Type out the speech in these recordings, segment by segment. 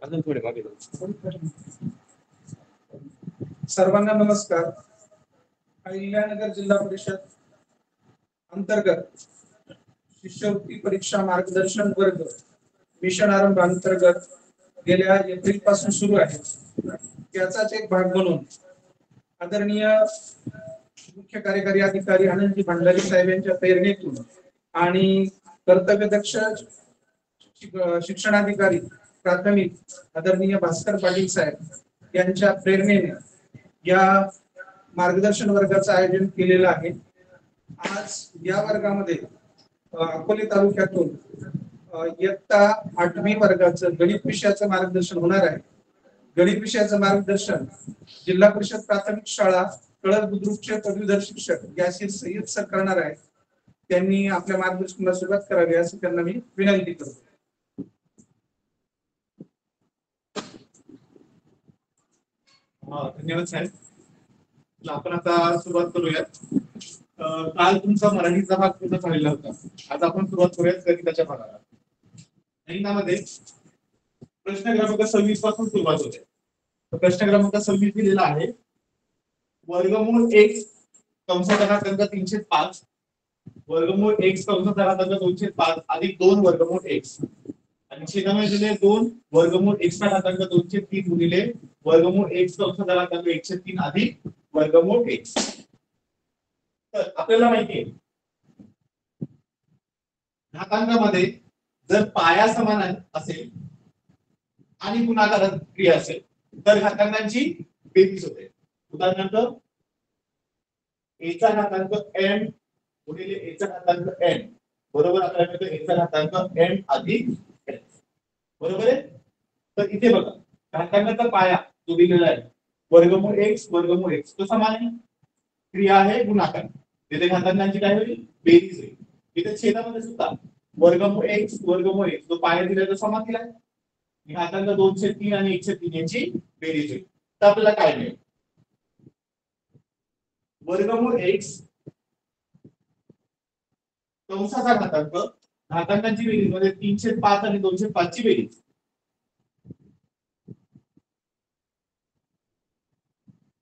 अजून थोडे मागे सर्वांना नमस्कार. अहिल्यानगर जिल्हा परिषद अंतर्गत शिष्यवृत्ती परीक्षा मार्गदर्शन वर्ग मिशन आरंभ अंतर्गत गेल्या एप्रिल पासून सुरू आहे. त्याचाच एक भाग म्हणून आदरणीय मुख्य कार्यकारी अधिकारी आनंदजी भंडारी साहेब यांच्या प्रेरणेतून आणि कर्तव्यदक्ष शिक्षणाधिकारी प्राथमिक आदरणीय भास्कर पाटील साहेब यांच्या प्रेरणेने या मार्गदर्शन वर्गाचं आयोजन केलेलं आहे. आज या वर्गामध्ये अकोले तालुक्यातून इयत्ता 8वी वर्गाचं गणित विषयाचं मार्गदर्शन होणार आहे. गणित विषयाचं मार्गदर्शन जिल्हा परिषद प्राथमिक शाळा कळर बुद्रुकचे पदवीधर शिक्षक याशीर सय्यद सर करणार आहे. त्यांनी आपल्या मार्गदर्शनाला सुरुवात करावी असं त्यांना मी विनंती करतो. धन्यवाद साहेब. आपण आता सुरुवात करूयात. काल तुमचा मराठीचा भाग पूर्ण झालेला होता. आज आपण सुरुवात करूयात गणिताच्या भागाला. गणितामध्ये प्रश्न क्रमांक 26 पासून सुरुवात होते. प्रश्न क्रमांक 26 दिलेला आहे. वर्गमूळ x कंसात घातांक 305 वर्गमूळ x कंसात घातांक 205 अधिक 2 वर्गमूळ x आणि छेदामध्ये दिले 2 वर्गमूळ x चा घातांक 203 गुणिले वर्गमूळ x कंसात घातांक 103 अधिक वर्गमूळ x. तर आपल्याला माहिती आहे घातांकामध्ये जर पाया समान असेल आणि गुणाकार क्रिया असेल तर घातांकांची बेरीज होते. उदाहरणार्थ a चा घातांक m गुणिले a चा घातांक n बरोबर आपल्याला मिळतो a चा घातांक m अधिक n बरोबर आहे. तर इथे बघा घातांकाचा पाया जो दिलेला आहे वर्गमूळ x तो समान आहे. क्रिया आहे गुणाकार. तिथे घातांकांची काय होईल बेरीज होईल. इथे छेदामध्ये सुद्धा वर्गमूळ x जो पाया दिलाय तो समान दिलाय. घातांक 203 आणि 103 यांची बेरीज होईल. तर आपल्याला काय मिळेल वर्गमूळ x कंसाचा घातांक घातांकांची बेरीज म्हणजे 305 आणि 205 ची बेरीज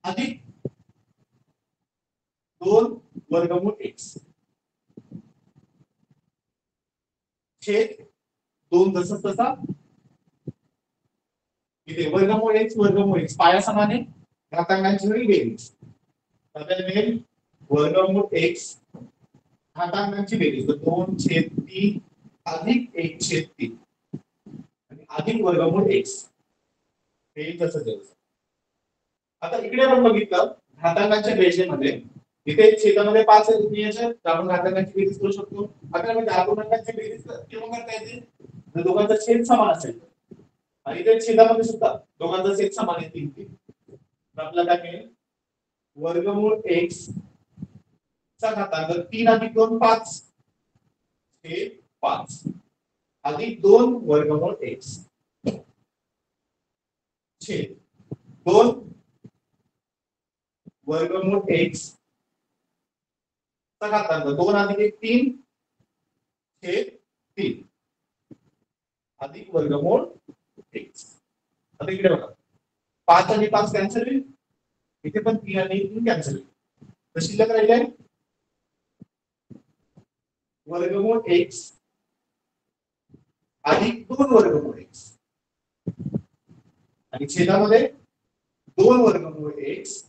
अधिक 2 वर्गमूळ x छेद 2 जसं तसा इथे वर्गमूळ x पाया समान आहे. घातांकांची होईल बेरीज. आपल्याला मिळेल वर्गमूळ x घातांकांची बेरीज 2/3 अधिक 1/3 आणि अधिक वर्गमूळ x हे तसंच. आता इकडे आपण बघितलं घातांकांच्या बेरजेमध्ये इथे छेदामध्ये 5 आहे तर आपण घातांकांची बेरीज करू शकतो. आपल्याला घातांकांची बेरीज केव्हा करता येते जर दोघांचा छेद समान असेल आणि इथे छेदामध्ये सुद्धा दोघांचा छेद समान आहे 3 तर आपल्याला काय मिळेल वर्गमूळ x चा घातांक 3 अधिक 2 5 हे 5 अधिक 2 वर्गमूळ x छेद 2 वर्गमूळ x चा घातांक 2 अधिक 1 3 छेद 3 अधिक वर्गमूळ x. आता इकडे बघा 5 आणि 5 कॅन्सल होईल. इथे पण 3 आणि 3 कॅन्सल होईल. तर शिल्लक राहिले वर्गमूळ x अधिक 2 वर्गमूळ x आणि छेदामध्ये 2 वर्गमूळ x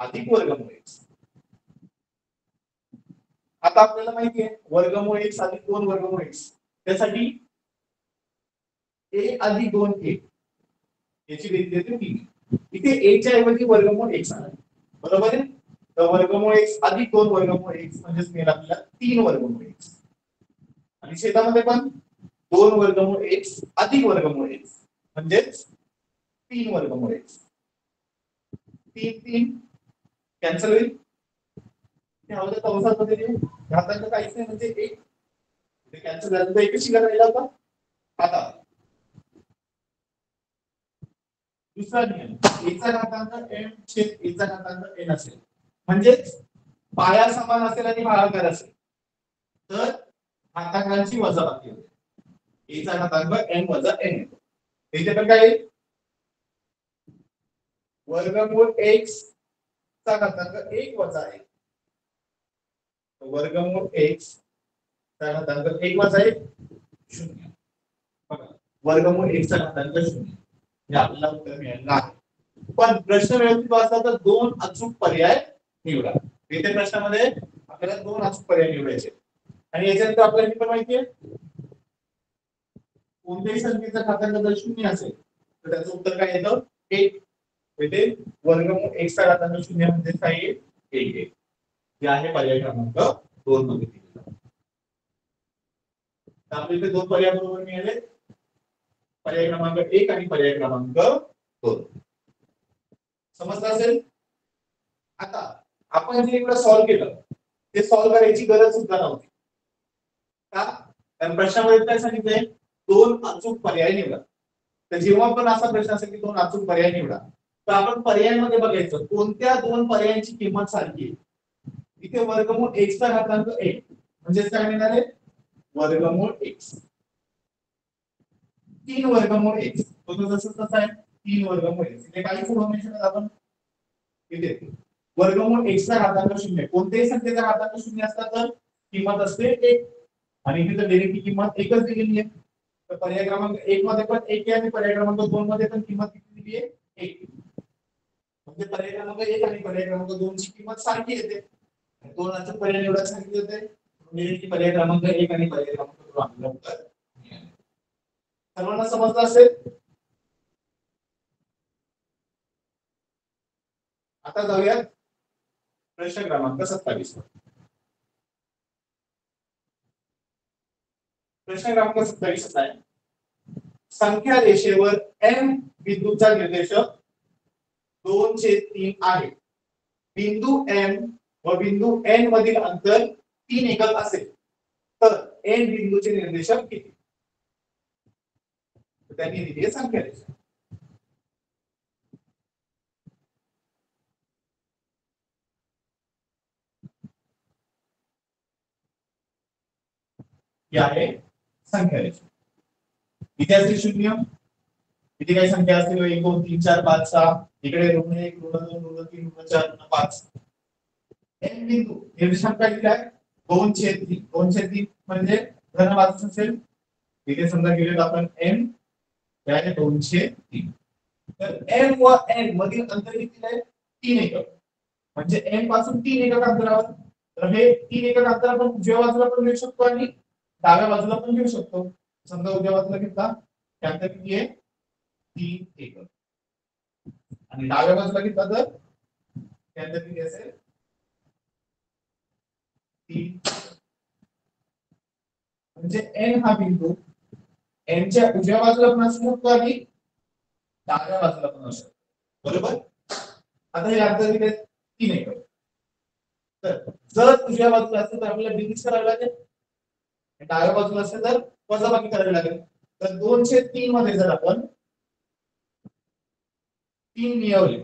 अधिक वर्गमूळ x. आता आपल्याला माहिती आहे वर्गमूळ x अधिक 2 वर्गमूळ x त्यासाठी a अधिक 2a याची बेरीज येते 3. इथे a च्या ऐवजी वर्गमूळ x आला बरोबर आहे. तर वर्गमूळ x अधिक 2 वर्गमूळ x म्हणजे मिळेल आपल्याला 3 वर्गमूळ x आणि छेदामध्ये पण 2 वर्गमूळ x अधिक वर्गमूळ x म्हणजे 3 वर्गमूळ x. 3 कॅन्सल होईल. त्यामध्ये कंसामध्ये घातांक काहीच नाही म्हणजे 1 ते कॅन्सल झालं तर एकच शिल्लक राहिला होता. आता दुसरा नियम a चा घातांक m छेद a चा घातांक n असेल म्हणजे पाया समान असेल आणि भागाकार असेल तर घातांकांची वजाबाकी होते. a चा घातांक n वजा n येतो. इथे पण काय येईल? वर्गमूळ x चा घातांक 1 वजा 1. वर्गमूळ x चा घातांक 1 वजा 1 0. बघा, वर्गमूळ x चा घातांक 0 हे आपल्याला उत्तर मिळालं आहे. पण प्रश्न व्यवस्थित वाचला तर दोन अचूक पर्याय निवडा. इथे प्रश्नामध्ये आपल्याला दोन अचूक पर्याय निवडायचे आणि याच्यानंतर आपल्याला हे पण माहिती आहे कोणत्याही संख्येचा घातांक जर 0 असेल तर त्याचं उत्तर काय येतं 1. इथे वर्गमूळ x चा घातांक 0 म्हणजे काय येईल 1 1. हे आहे पर्याय क्रमांक 2 मध्ये दिलेला. तर आपल्याला इथे दोन पर्याय बरोबर मिळाले. पर्याय क्रमांक 1 आणि पर्याय क्रमांक 2. समजलं असेल? आता आपण जे इकडे सॉल्व्ह केलं ते सॉल्व्ह करायची गरज सुद्धा नव्हती. का? कारण प्रश्नामध्ये काय सांगितलंय दोन अचूक पर्याय निवडा. तर जेव्हा पण असा प्रश्न असेल की दोन अचूक पर्याय निवडा तर आपण पर्यायांमध्ये बघायचं कोणत्या दोन पर्यायांची किंमत सारखी आहे. इथे वर्गमूळ x चा घातांक 1 म्हणजे काय मिळणार आहे वर्गमूळ x 3 वर्गमूळ x तो जसं तसा आहे 3 वर्गमूळ x. इथे काही इन्फॉर्मेशन आपण इथे वर्गमूळ x चा घातांक 0 कोणत्याही संख्येचा घातांक 0 असला तर किंमत असते 1 आणि इथे तर डायरेक्टली किंमत 1च दिलेली आहे. तर पर्याय क्रमांक 1 मध्ये पण 1 आहे आणि पर्याय क्रमांक 2 मध्ये पण किंमत किती दिली आहे 1. म्हणजे पर्याय क्रमांक 1 आणि पर्याय क्रमांक 2 ची किंमत सारखी येते. दोन अचूक पर्याय निवडा सांगितले होते म्हणजे पर्याय क्रमांक 1 आणि पर्याय क्रमांक 2 आपल्याला उत्तर मिळाले. सर्वांना समजलं असेल? आता जाऊया प्रश्न क्रमांक 27 वर. प्रश्न क्रमांक 27 आहे संख्या रेषेवर m बिंदूचा निर्देशक 2/3 आहे. बिंदू m व बिंदू n मधील अंतर 3 एकक असेल तर n बिंदूचे निर्देशक किती? त्यांनी दिली आहे संख्या रेषा. ही आहे संख्या रेषा. इथे असेल 0 इथे काही संख्या असतील 1 2 3 4 5 6 इकडे ऋण 1 ऋण 2 ऋण 3 ऋण 4 ऋण 5 n बिंदू निर्देशांक काय दिलाय 2/3 2/3 म्हणजे धन बाजूस असेल. इथे समजा गेलो आपण m हे आहे 2/3 तर m व n मधील अंतर किती आहे 3 एकक म्हणजे m पासून 3 एकक अंतरावर. तर हे 3 एकक अंतर आपण उजव्या बाजूला पण घेऊ शकतो आणि डाव्या बाजूला पण घेऊ शकतो. समजा उजव्या बाजूला घेतला त्यानंतर किती आहे 3 एकक आणि डाव्या बाजूला घेतला तर त्यानंतर किती असेल 3 म्हणजे n हा बिंदू n च्या उजव्या बाजूला पण असू शकतो आणि डाव्या बाजूला पण असू शकतो. बरोबर. आता हे अंतर किती आहे 3 एकक. तर जर उजव्या बाजूला असेल तर आपल्याला बेरीज करावी लागेल डाव्या बाजूला असेल तर वजाबाकी करावी लागेल. तर 2/3 मध्ये जर आपण 3 मिळवले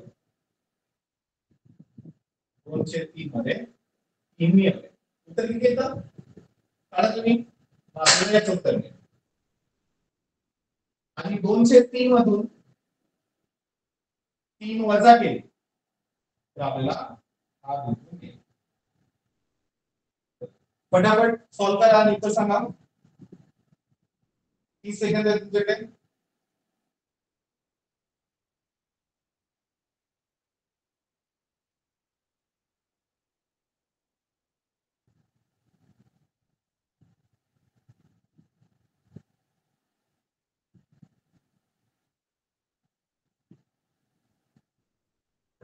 2/3 मध्ये 3 मिळवले उत्तर किती येतं काढा तुम्ही आपल्याला याचं उत्तर मिळेल. आणि 2/3 मधून 3 वजा केले तर आपल्याला हा बिंदू मिळेल. फटाफट सॉल्व करा आणि उत्तर सांगा. 30 सेकंद आहे तुमच्याकडे.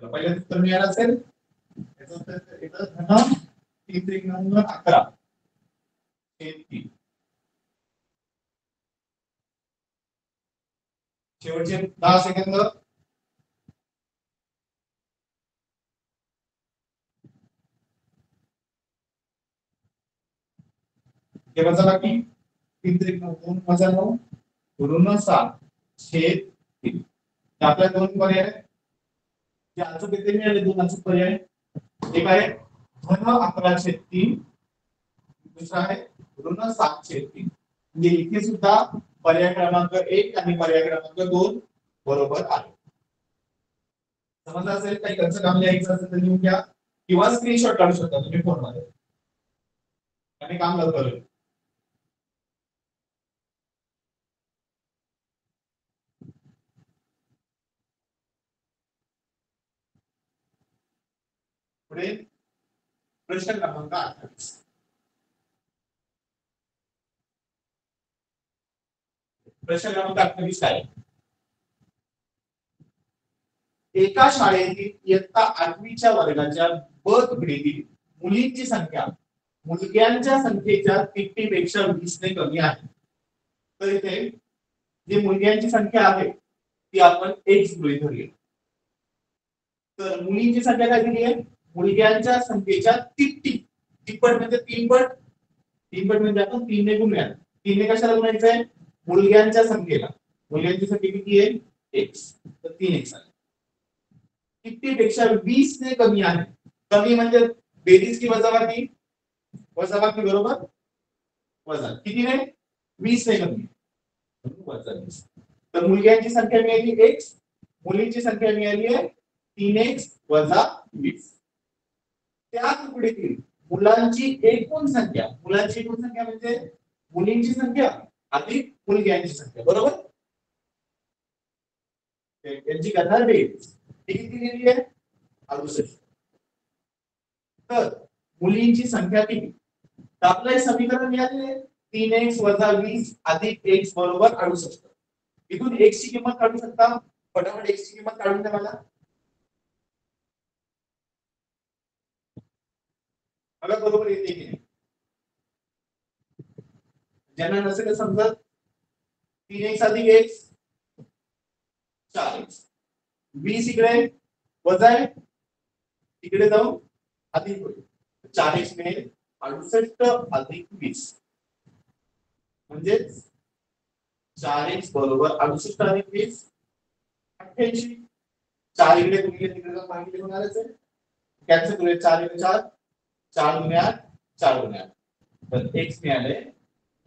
पहिलं उत्तर मिळालं असेल याचं उत्तर येतं धन 3×11 3. शेवटचे 10 सेकंद. हे वजाबाकी 3×2 वजा 9 ऋण 7/3. आपल्या दोन पर्याय जे अचूक किती मिळाले दोन अचूक पर्याय. एक आहे धन 11/3 दुसरा आहे ऋण 7/3. म्हणजे इथे सुद्धा पर्याय क्रमांक 1 आणि पर्याय क्रमांक 2 बरोबर आहे. समजलं असेल? काही कंच काम लिहायचं असेल तर लिहून घ्या किंवा स्क्रीनशॉट काढू शकता तुम्ही फोनमध्ये आणि काम लवकर होईल. पुढे प्रश्न क्रमांक 28. प्रश्न क्रमांक 28 काय? एका शाळेतील इयत्ता 8वीच्या वर्गाच्या ब तुकडीतील मुलींची संख्या मुलग्यांच्या संख्येच्या तिप्पटीपेक्षा 20 ने कमी आहे. तर इथे जी मुलग्यांची संख्या आहे ती आपण x गृहीत धरूया. तर मुलींची संख्या काय दिली आहे? मुलग्यांच्या संख्येच्या तिप्पट म्हणजे 3 पट. 3 पट म्हणजे आपण 3 ने गुणूया. 3 ने कशाला गुणायचं आहे? मुलग्यांच्या संख्येला. मुलग्यांची संख्या किती आहे? x. तर 3x आहे. तिप्पटीपेक्षा 20 ने कमी आहे. कमी म्हणजे बेरीज की वजाबाकी? वजाबाकी बरोबर वजा. किती ने? 20 ने कमी. वजा 20. तर मुलग्यांची संख्या मिळाली x, मुलींची संख्या मिळाली आहे 3x वजा 20. त्या तुकडीतील मुलांची एकूण संख्या म्हणजे मुलींची संख्या अधिक मुलग्यांची संख्या बरोबर. यांची गणना बेरीज किती दिलेली आहे? 68. तर मुलींची संख्या किती? तर आपलं समीकरण मिळाले 3x वजा 20 अधिक x बरोबर 68. इथून x ची किंमत काढू शकता. फटाफट x ची किंमत काढून द्या मला. बघा बरोबर येते की नाही? ज्यांना नसेल समजत 3x अधिक x 4x. 20 इकडे वजा आहे इकडे जाऊन अधिक होईल. 4x मिळेल 68 अधिक 20 म्हणजे 4x बरोबर 68 अधिक 20 88. 4 इकडे गुणिले तिकडे जाऊन भागिले होणारच आहे. कॅन्सल करूया. 4 इकडे 4 4 गुणिले 8 4 गुणिले 8 तर x मिळाले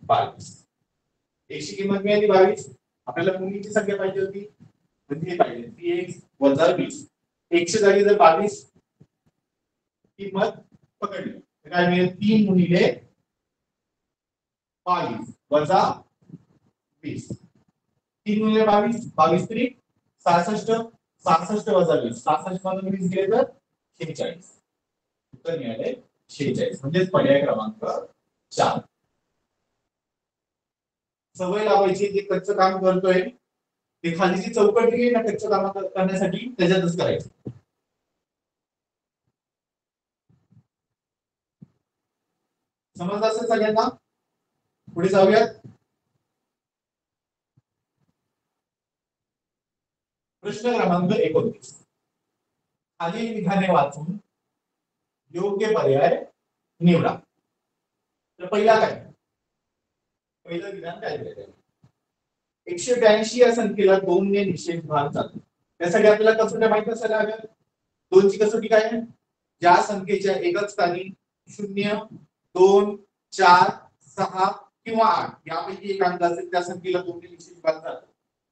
22. x ची किंमत मिळाली 22. आपल्याला मुलींची संख्या पाहिजे होती म्हणजे पाहिजे 3x वजा 20. x च्या जागी जर 22 किंमत पकडली तर काय मिळेल? 3 गुणिले 22 वजा 20. 3 गुणिले 22 22 त्रिक 66 66 वजा 20 66 मधून 20 गेले तर 46. उत्तर मिळाले 46 म्हणजे पर्याय क्रमांक 4. सवय लावायची जे कच्चं काम करतोय ते खाली जी चौकट दिली ना कच्चं काम करण्यासाठी त्याच्यातच करायचं. समजलं असेल सगळ्यांना? पुढे जाऊयात. प्रश्न क्रमांक 29. खालील विधाने वाचून योग्य पर्याय निवडा. तर पहिला काय? पहिलं विधान काय दिलं? 182 या संख्येला 2 ने निषेध भाग जातो. त्यासाठी आपल्याला कसोटी माहिती असायला हव्या. 2 ची कसोटी काय आहे? ज्या संख्येच्या एकक स्थानी 0 2 4 6 किंवा 8 यापैकी एक अंक असेल त्या संख्येला 2 ने निषेध भाग जातो.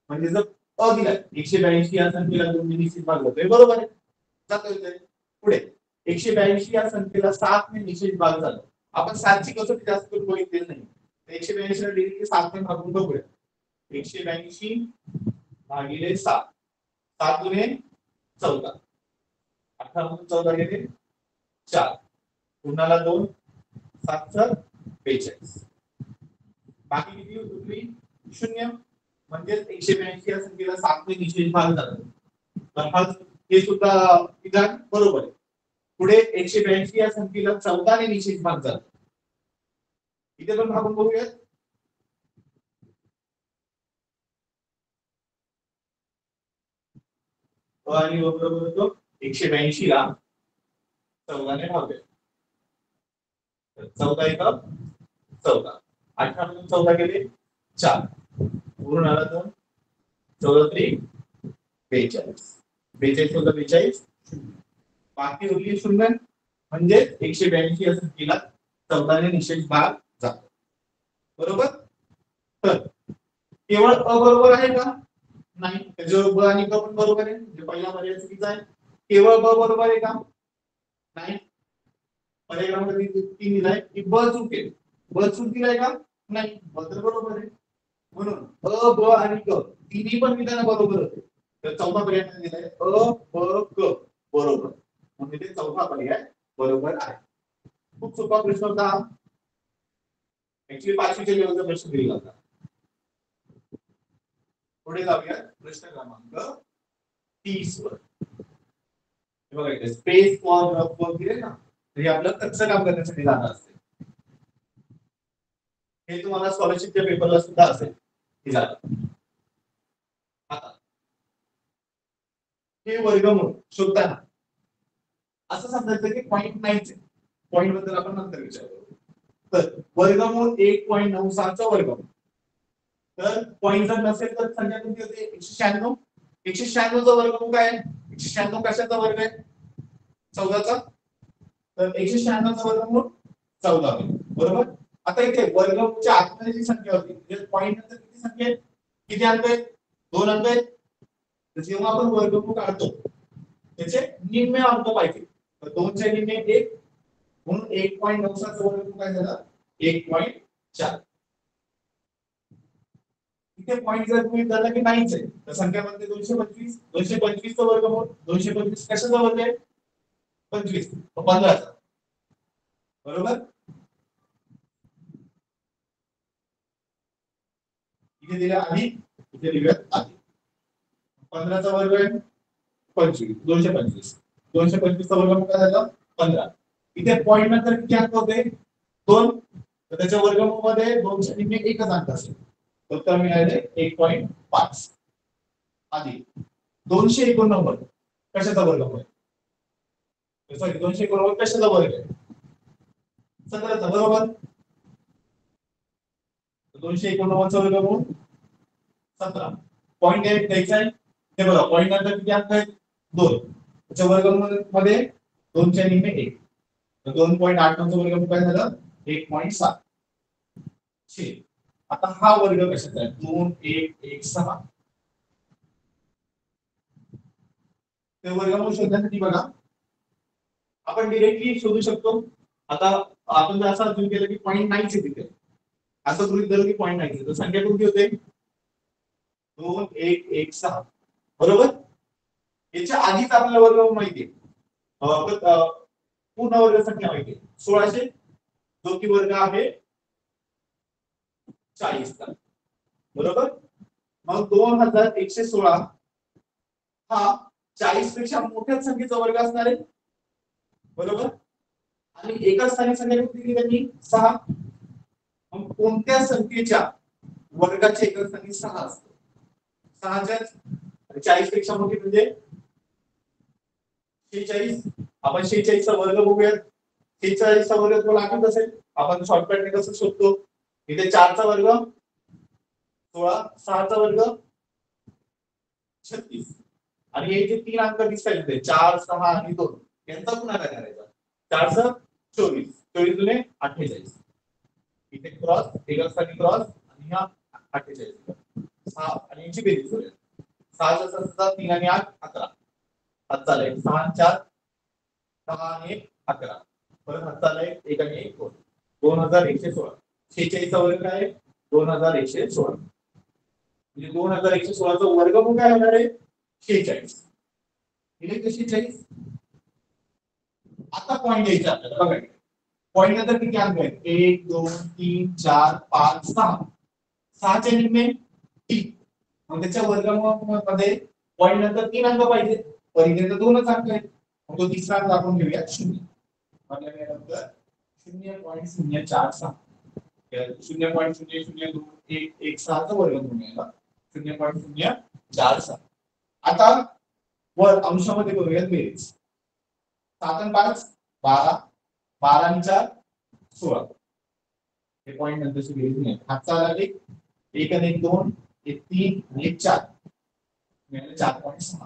म्हणजे जर अ दिला 182 या संख्येला 2 ने निषेध भाग जातोय बरोबर आहे. जातोय. पुढे 182 या संख्येला 7 ने निषेध भाग जातो. आपण 7 ची कसोटी जास्त करून बघितलेली नाही. 182 ला डिरेक्टली 7 ने भागून बघूया. 182 भागिले 7 7 दुने 14 18 मधून 14 गेले 4 पुन्हाला 2 7 42 बाकी किती उरली 0 म्हणजे 182 या संख्येला 7 ने निषेध भाग जातो. तर हे सुद्धा विधान बरोबर आहे. पुढे 182 या संख्येला 14 ने निषेध भाग जातो. इथे पण भागून बघूया. आणि बरोबर होतो 182 ला 14 ने भागूया. 14 एक 14 18 मधून 14 गेले 4 पूर्ण आला 2 14 त्रिक 42 42 होता 42 बाकी उरली 0 म्हणजे 182 या संख्येला 14 ने निषेध भाग जातो. बरोबर. तर केवळ अ बरोबर आहे का? नाही. त्याच्यावर ब आणि क पण बरोबर आहे. म्हणजे पहिला पर्याय चुकीचा आहे. केवळ ब बरोबर आहे का? नाही. पर्याय क्रमांक 3 दिलाय की ब चूक आहे. ब चूक दिलाय का? नाही. ब तर बरोबर आहे. म्हणून अ ब आणि क तिन्ही पण विधान बरोबर होते. तर चौथा पर्याय दिलाय अ ब क बरोबर. म्हणजे ते चौथा पर्याय बरोबर आहे. खूप सोपा प्रश्न होता. ऍक्च्युली 5वीच्या लेवलचा प्रश्न दिला होता. पुढे जाऊया प्रश्न क्रमांक 30 वर. बघा इथे स्पेस फॉर रफ वर्क दिले ना, हे आपलं कच्चं काम करण्यासाठी जाणार असते. हे तुम्हाला स्कॉलरशिपच्या पेपरला सुद्धा असेल हे झालं. आता हे वर्गमूळ शोधताना असं समजायचं की पॉईंट नाहीच आहे. पॉईंट बद्दल आपण नंतर विचार करू. तर वर्गमूळ 1.96 चा वर्गमूळ. तर पॉईंट जर नसेल तर संख्या कोणती होते? 196. 196 चा वर्गमूळ काय आहे? 196 कशाचा वर्ग आहे? 14 चा. तर 196 चा वर्गमूळ 14 होईल. बरोबर. आता इथे वर्गमूळच्या आतमध्ये जी संख्या होती म्हणजे पॉईंट नंतर किती संख्या आहेत? किती अंक आहेत? 2 अंक आहेत. तर जेव्हा आपण वर्गमूळ काढतो त्याचे निम्मे अंक पाहिजे. तर 2 चे निम्मे 1 म्हणून 1.96 चा वर्गमूळ काय झाला? 1.4. इथे पॉईंट जर तुम्ही धरला की नाहीच आहे तर संख्या बनते 225. 225 चा वर्गमूळ 225 कशाचा वर्ग आहे? 25. 15 चा. बरोबर. इथे दिल्या आधी इथे दिल्या आधी 15 चा वर्ग आहे 25. 225. 225 चा वर्ग काय झाला? 15. इथे पॉईंट नंतर किती अंक होते? 2. तर त्याच्या वर्गमूळमध्ये 2 च्या निम्मे एकच अंक असेल. उत्तर मिळाले 1.5. आधी 289 कशाचा वर्ग आहे? सॉरी 289 कशाचा वर्ग आहे? 17 चा. बरोबर. 289 चा वर्गमूळ 17. पॉईंट द्यायचा आहे. हे बघा पॉईंट नंतर किती अंक आहेत? 2. त्याच्या वर्गमूळमध्ये 2 च्या निम्मे 1. तर 2.89 चा वर्गमूळ काय झालं? 1.7. आता हा वर्ग कशाचा आहे? 2116. ते वर्गमूळ शोधण्यासाठी बघा आपण डिरेक्टली शोधू शकतो. आता आपण जर असं अजून केलं की पॉईंट नाहीच आहे तिथे. असं गृहीत धरलं की पॉईंट नाहीच आहे. तर संख्या कोणती होते? 2116. बरोबर. याच्या आधीच आपल्याला वर्गमूळ माहिती आहे. पूर्ण वर्ग संख्या माहिती आहे. 1600 जो की वर्ग आहे 40 चा. बरोबर. मग 2116 हा 40 पेक्षा मोठ्या संख्येचा वर्ग असणार आहे. बरोबर. आणि एका स्थानिक संख्या किती दिली त्यांनी? 6. मग कोणत्या संख्येच्या वर्गाचे एकक स्थानी 6 असतो? 6च्या 40 पेक्षा मोठी म्हणजे 46. आपण 46 चा वर्ग बघूयात. 46 चा वर्ग तुम्हाला आठवत असेल आपण शॉर्टकटने कसं शोधतो? इथे 4 चा वर्ग 16, 6 चा वर्ग 36. आणि हे जे 3 अंक दिसतात इथे 4, 6 आणि 2 यांचा गुणाकार करायचा. 4 चा 24. 24 दुने 48. इथे क्रॉस एकक स्थानी क्रॉस आणि हा 48. 6 आणि यांची बेरीज करूया. 6 चा 7 3 आणि 8 11. हात चालले 6 आणि 4 6 आणि 1 11. परत हात चालले 1 आणि 1 2. 2116. 46 चा वर्ग काय आहे? 2116. म्हणजे 2116 चा वर्गमूळ काय होणार आहे? 46. इथे कशी 46? आता पॉईंट द्यायचा आपल्याला बघा. पॉईंट नंतर किती अंक आहेत? 1 2 3 4 5 6. 6 चे निम्मे 3. मग त्याच्या वर्गमूळमध्ये पॉईंट नंतर 3 अंक पाहिजे. पहिले तर 2च अंक आहेत. मग तो तिसरा अंक आपण घेऊया 0. म्हणजे नंतर 0.046. 0.002 चा वर्गमूळ मिळाला 0.046. आता वर अंशामध्ये करूयात बेरीज. 7 आणि 5 12. 12 आणि 4 16. हे पॉईंट नंतरची बेरीज नाही. हातचा आला 1 आणि 1 2 1 3 आणि 1 4 मिळाले 4.6.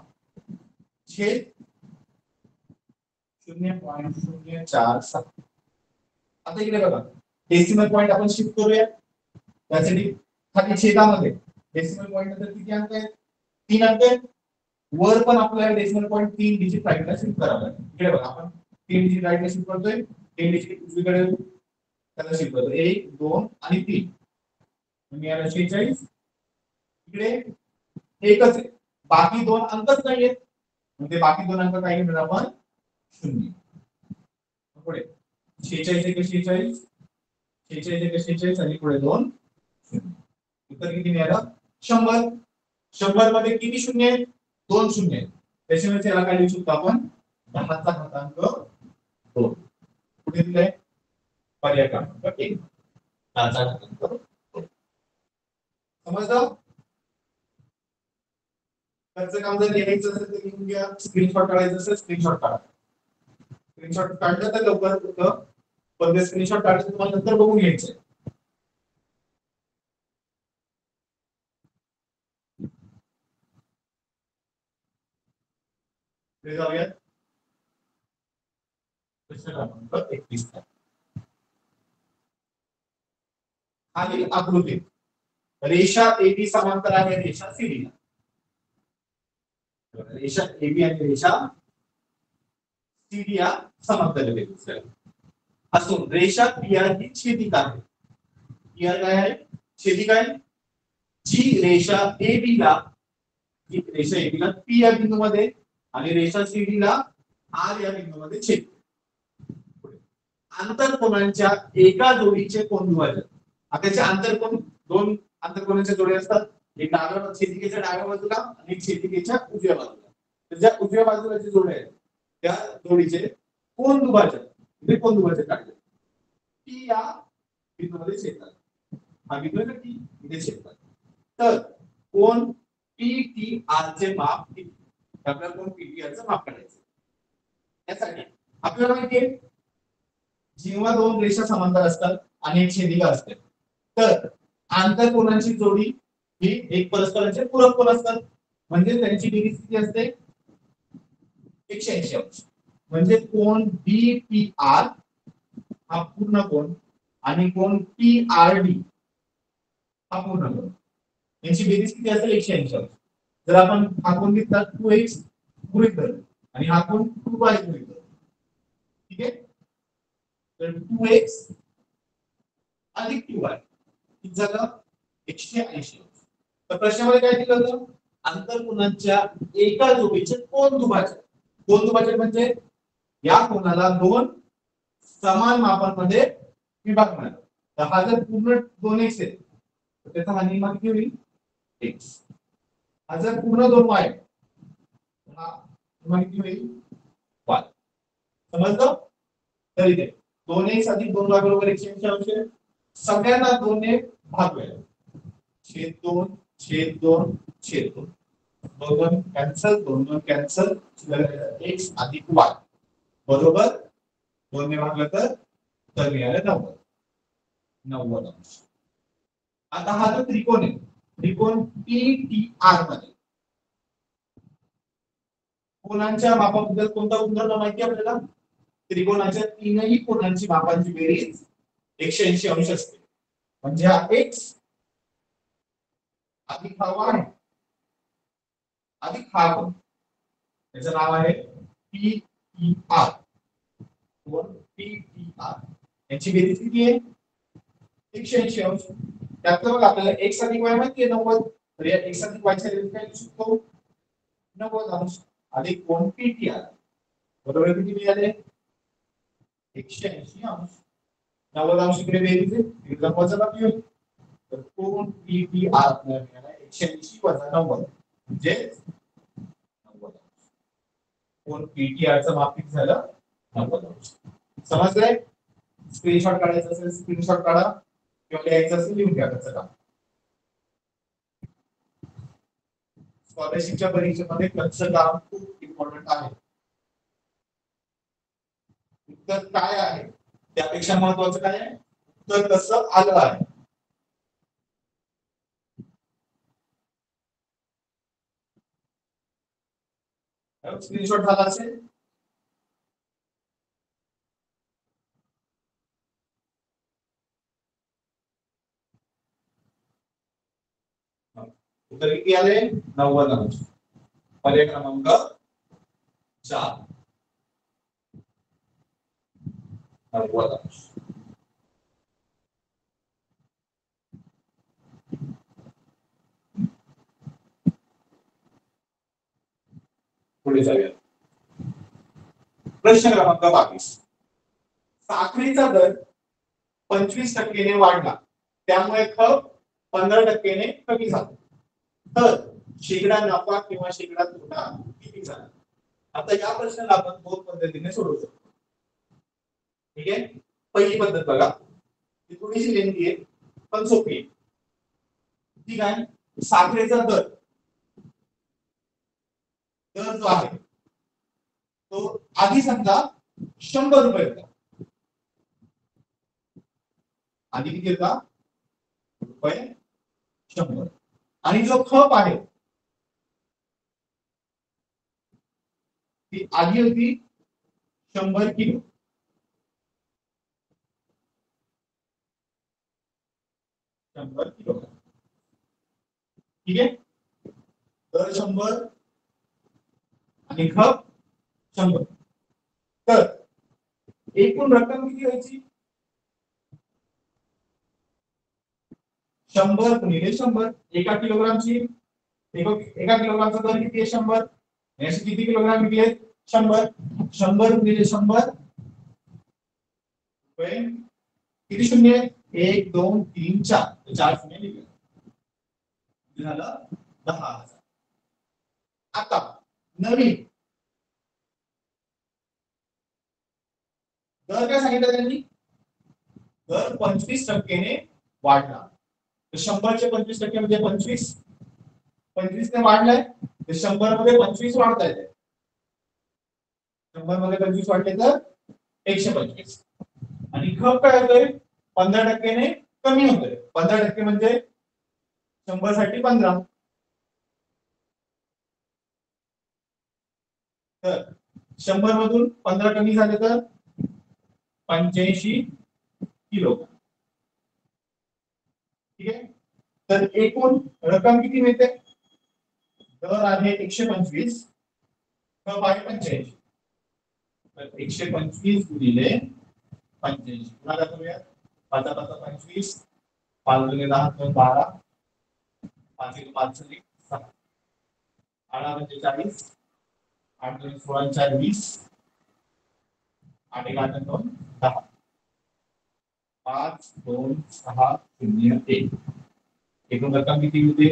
छेद 0.046. आता इकडे बघा डेसिमल पॉईंट आपण शिफ्ट करूया. त्यासाठी खाली छेदामध्ये डेसिमल पॉईंट नंतर किती अंक आहेत? 3 अंक आहेत. वर पण आपल्याला डेसिमल पॉईंट 3 डिजिट राईटला शिफ्ट करावा लागेल. इकडे बघा आपण 3 डिजिट राईटला शिफ्ट करतोय, 3 डिजिट उजवीकडे त्याला शिफ्ट करतो. 1 2 आणि 3 मिळालं 46. इकडे एकच आहे, बाकी दोन अंकच नाहीयेत, म्हणजे बाकी दोन अंक काही मिळणार आपण 0. पुढे 46 एक 46, 46 एक 46 आणि पुढे 2 उत्तर किती मिळालं? 100. 100 मध्ये किती शून्य आहेत? 2 शून्य आहेत. त्याच्यामुळे त्याला काय लिहू शकतो आपण? 10 चा घातांक 2. कुठे दिलंय? पर्याय क्रमांक 1. 10 चा घातांक 2. समजलं? त्याचं काम जर लिहायचं असेल तर लिहून घ्या, स्क्रीनशॉट काढायचं असेल स्क्रीनशॉट काढा. स्क्रीनशॉट काढलं तर लवकर होतं, पण ते स्क्रीनशॉट काढायचं तुम्हाला नंतर बघून घ्यायचं. जाऊयात प्रश्न क्रमांक 31. खालील आकृतीत रेषा AB समांतर आहे रेषा CD ला. रेषा AB आणि रेषा CD या समांतर आहेत. असून रेषा PR ही छेदिका आहे. PR काय आहे? छेदिका आहे. जी रेषा AB ला P या बिंदूमध्ये आणि रेषा CD ला R या बिंदूमध्ये छेदते. आंतरकोनांच्या एका जोडीचे कोन दुभाजक. आता त्याचे आंतरकोन दोन आंतरकोनांच्या जोड्या असतात, एक डाव्या छेदिकेच्या डाव्या बाजूला आणि एक छेदिकेच्या उजव्या बाजूला. तर ज्या उजव्या बाजूला जे जोड्या आहेत त्या जोडीचे कोन दुभाजक, हे कोन दुभाजक काढले. P या बिंदूमध्ये छेदतात. हा बिंदू आहे P इथे छेदतात. तर कोन PTR चे माप किती? आपल्याला कोन PTR चे माप काढायचे. यासाठी आपल्याला माहिती आहे जेव्हा दोन रेषा समांतर असतात आणि एक छेदिका असते तर आंतरकोनांची जोडी ही एक परस्परांचे पूरक कोन असतात, म्हणजे त्यांची बेरीज किती असते? 180 अंश. म्हणजे कोन BPR हा पूर्ण कोन आणि कोन PRD हा पूर्ण कोन, यांची बेरीज किती असेल? 180 अंश. जर आपण हा कोन घेतला 2x गृहीत धरला आणि हा कोन 2y गृहीत धरला, ठीक आहे? तर 2x अधिक 2y किती झालं? 180. तर प्रश्नामध्ये काय दिलं होतं? आंतरकोनांच्या एका जोडीचे कोन दुभाजक. कोन दुभाजक म्हणजे या कोनाला दोन समान मापांमध्ये विभागणार. तर हा जर पूर्ण 2x आहे तर त्याचा हा नियम किती होईल? x. हा जर पूर्ण 2y हा किती होईल? y. समजलं? तर इथे 2x अधिक 2y बरोबर 180 अंश. सगळ्यांना 2 ने भागूया. छेद 2 छेद 2 छेद 2. 2 कॅन्सल 2 कॅन्सल, x अधिक y बरोबर 2 ने भागलं तर मिळालं 90. 90 अंश. आता हा जो त्रिकोण आहे, त्रिकोण PTR मध्ये कोनांच्या मापाबद्दल कोणता गुणधर्म माहिती आपल्याला? त्रिकोणाच्या तीनही कोनांची मापांची बेरीज 180 अंश असते. म्हणजे हा x अधिक हा y अधिक हा कोन, त्याचं नाव आहे PTR. कोन PTR याची बेरीज किती आहे? 180 अंश. त्यातलं बघा आपल्याला x अधिक y माहिती आहे 90. तर या x अधिक y ची बेरीज काय लिहू शकतो? 90 अंश अधिक कोन PTR बरोबर किती मिळाले? 180 अंश. 90 अंश इकडे बेरीज आहे, एकदम वजा बाकी होईल. तर कोन PTR मिळाला 180 वजा 90 म्हणजे 90 अंश. कोन PTR चं माप किती झालं? 90 अंश. समजलंय? स्क्रीनशॉट काढायचा असेल स्क्रीनशॉट काढा किंवा लिहायचं असेल लिहून घ्या. त्याचं काम स्कॉलरशिपच्या परीक्षेमध्ये कच्चं काम खूप इम्पॉर्टंट आहे. उत्तर काय आहे त्यापेक्षा महत्त्वाचं काय आहे? उत्तर कसं आलं आहे. स्क्रीनशॉट झाला असेल उत्तर किती आले 90 पर्याय क्रमांक 4 90. पुढे जाऊया. प्रश्न क्रमांक 22. साखरेचा दर 25% वाढला त्यामुळे खप 15% कमी झाला तर शेकडा नफा किंवा शेकडा तोटा किती झाला. आता या प्रश्नाला आपण दोन पद्धतीने सोडवू शकतो. ठीक आहे. पहिली पद्धत बघा ती थोडीशी लेंथी आहे पण सोपी आहे. ठीक आहे. साखरेचा दर जो आहे तो आधी समजा 100 रुपये होता. आधी किती होता रुपये 100 आणि जो खप आहे ती आधी होती 100 किलो. ठीक आहे. दर 100 आणि खप 100 तर एकूण रक्कम किती व्हायची 100 गुणिले 100 एका किलोग्रामची. एका किलोग्रामचा दर किती आहे 100 याचे किती किलोग्राम किती आहेत 100 100 गुणिले 100 रुपये किती शून्य 1 2 3 4 4 शून्य लिहिले झालं 10,000. आता नवीन दर काय सांगितलं त्यांनी दर 25% वाढला. 100 चे 25% म्हणजे 25 ने वाढलाय तर 100 मध्ये 25 वाढता येते. 100 मध्ये 25 वाढले तर 125 आणि खप काय होतोय 15% ने कमी होतोय. 15% म्हणजे 100 साठी 15 तर 100 मधून 15 कमी झाले तर 85 किलो. ठीक आहे. तर एकूण रक्कम किती मिळते दर आहे 125 खप आहे 85 तर 125 गुणिले 85 पुन्हा करूया 5 5 25 5 गुणिले 10 12 5 1 5 6 8 म्हणजे 40 8 2 16 4 20 8 1 8 2 10 5 2 6 0 1 एकूण रक्कम किती होते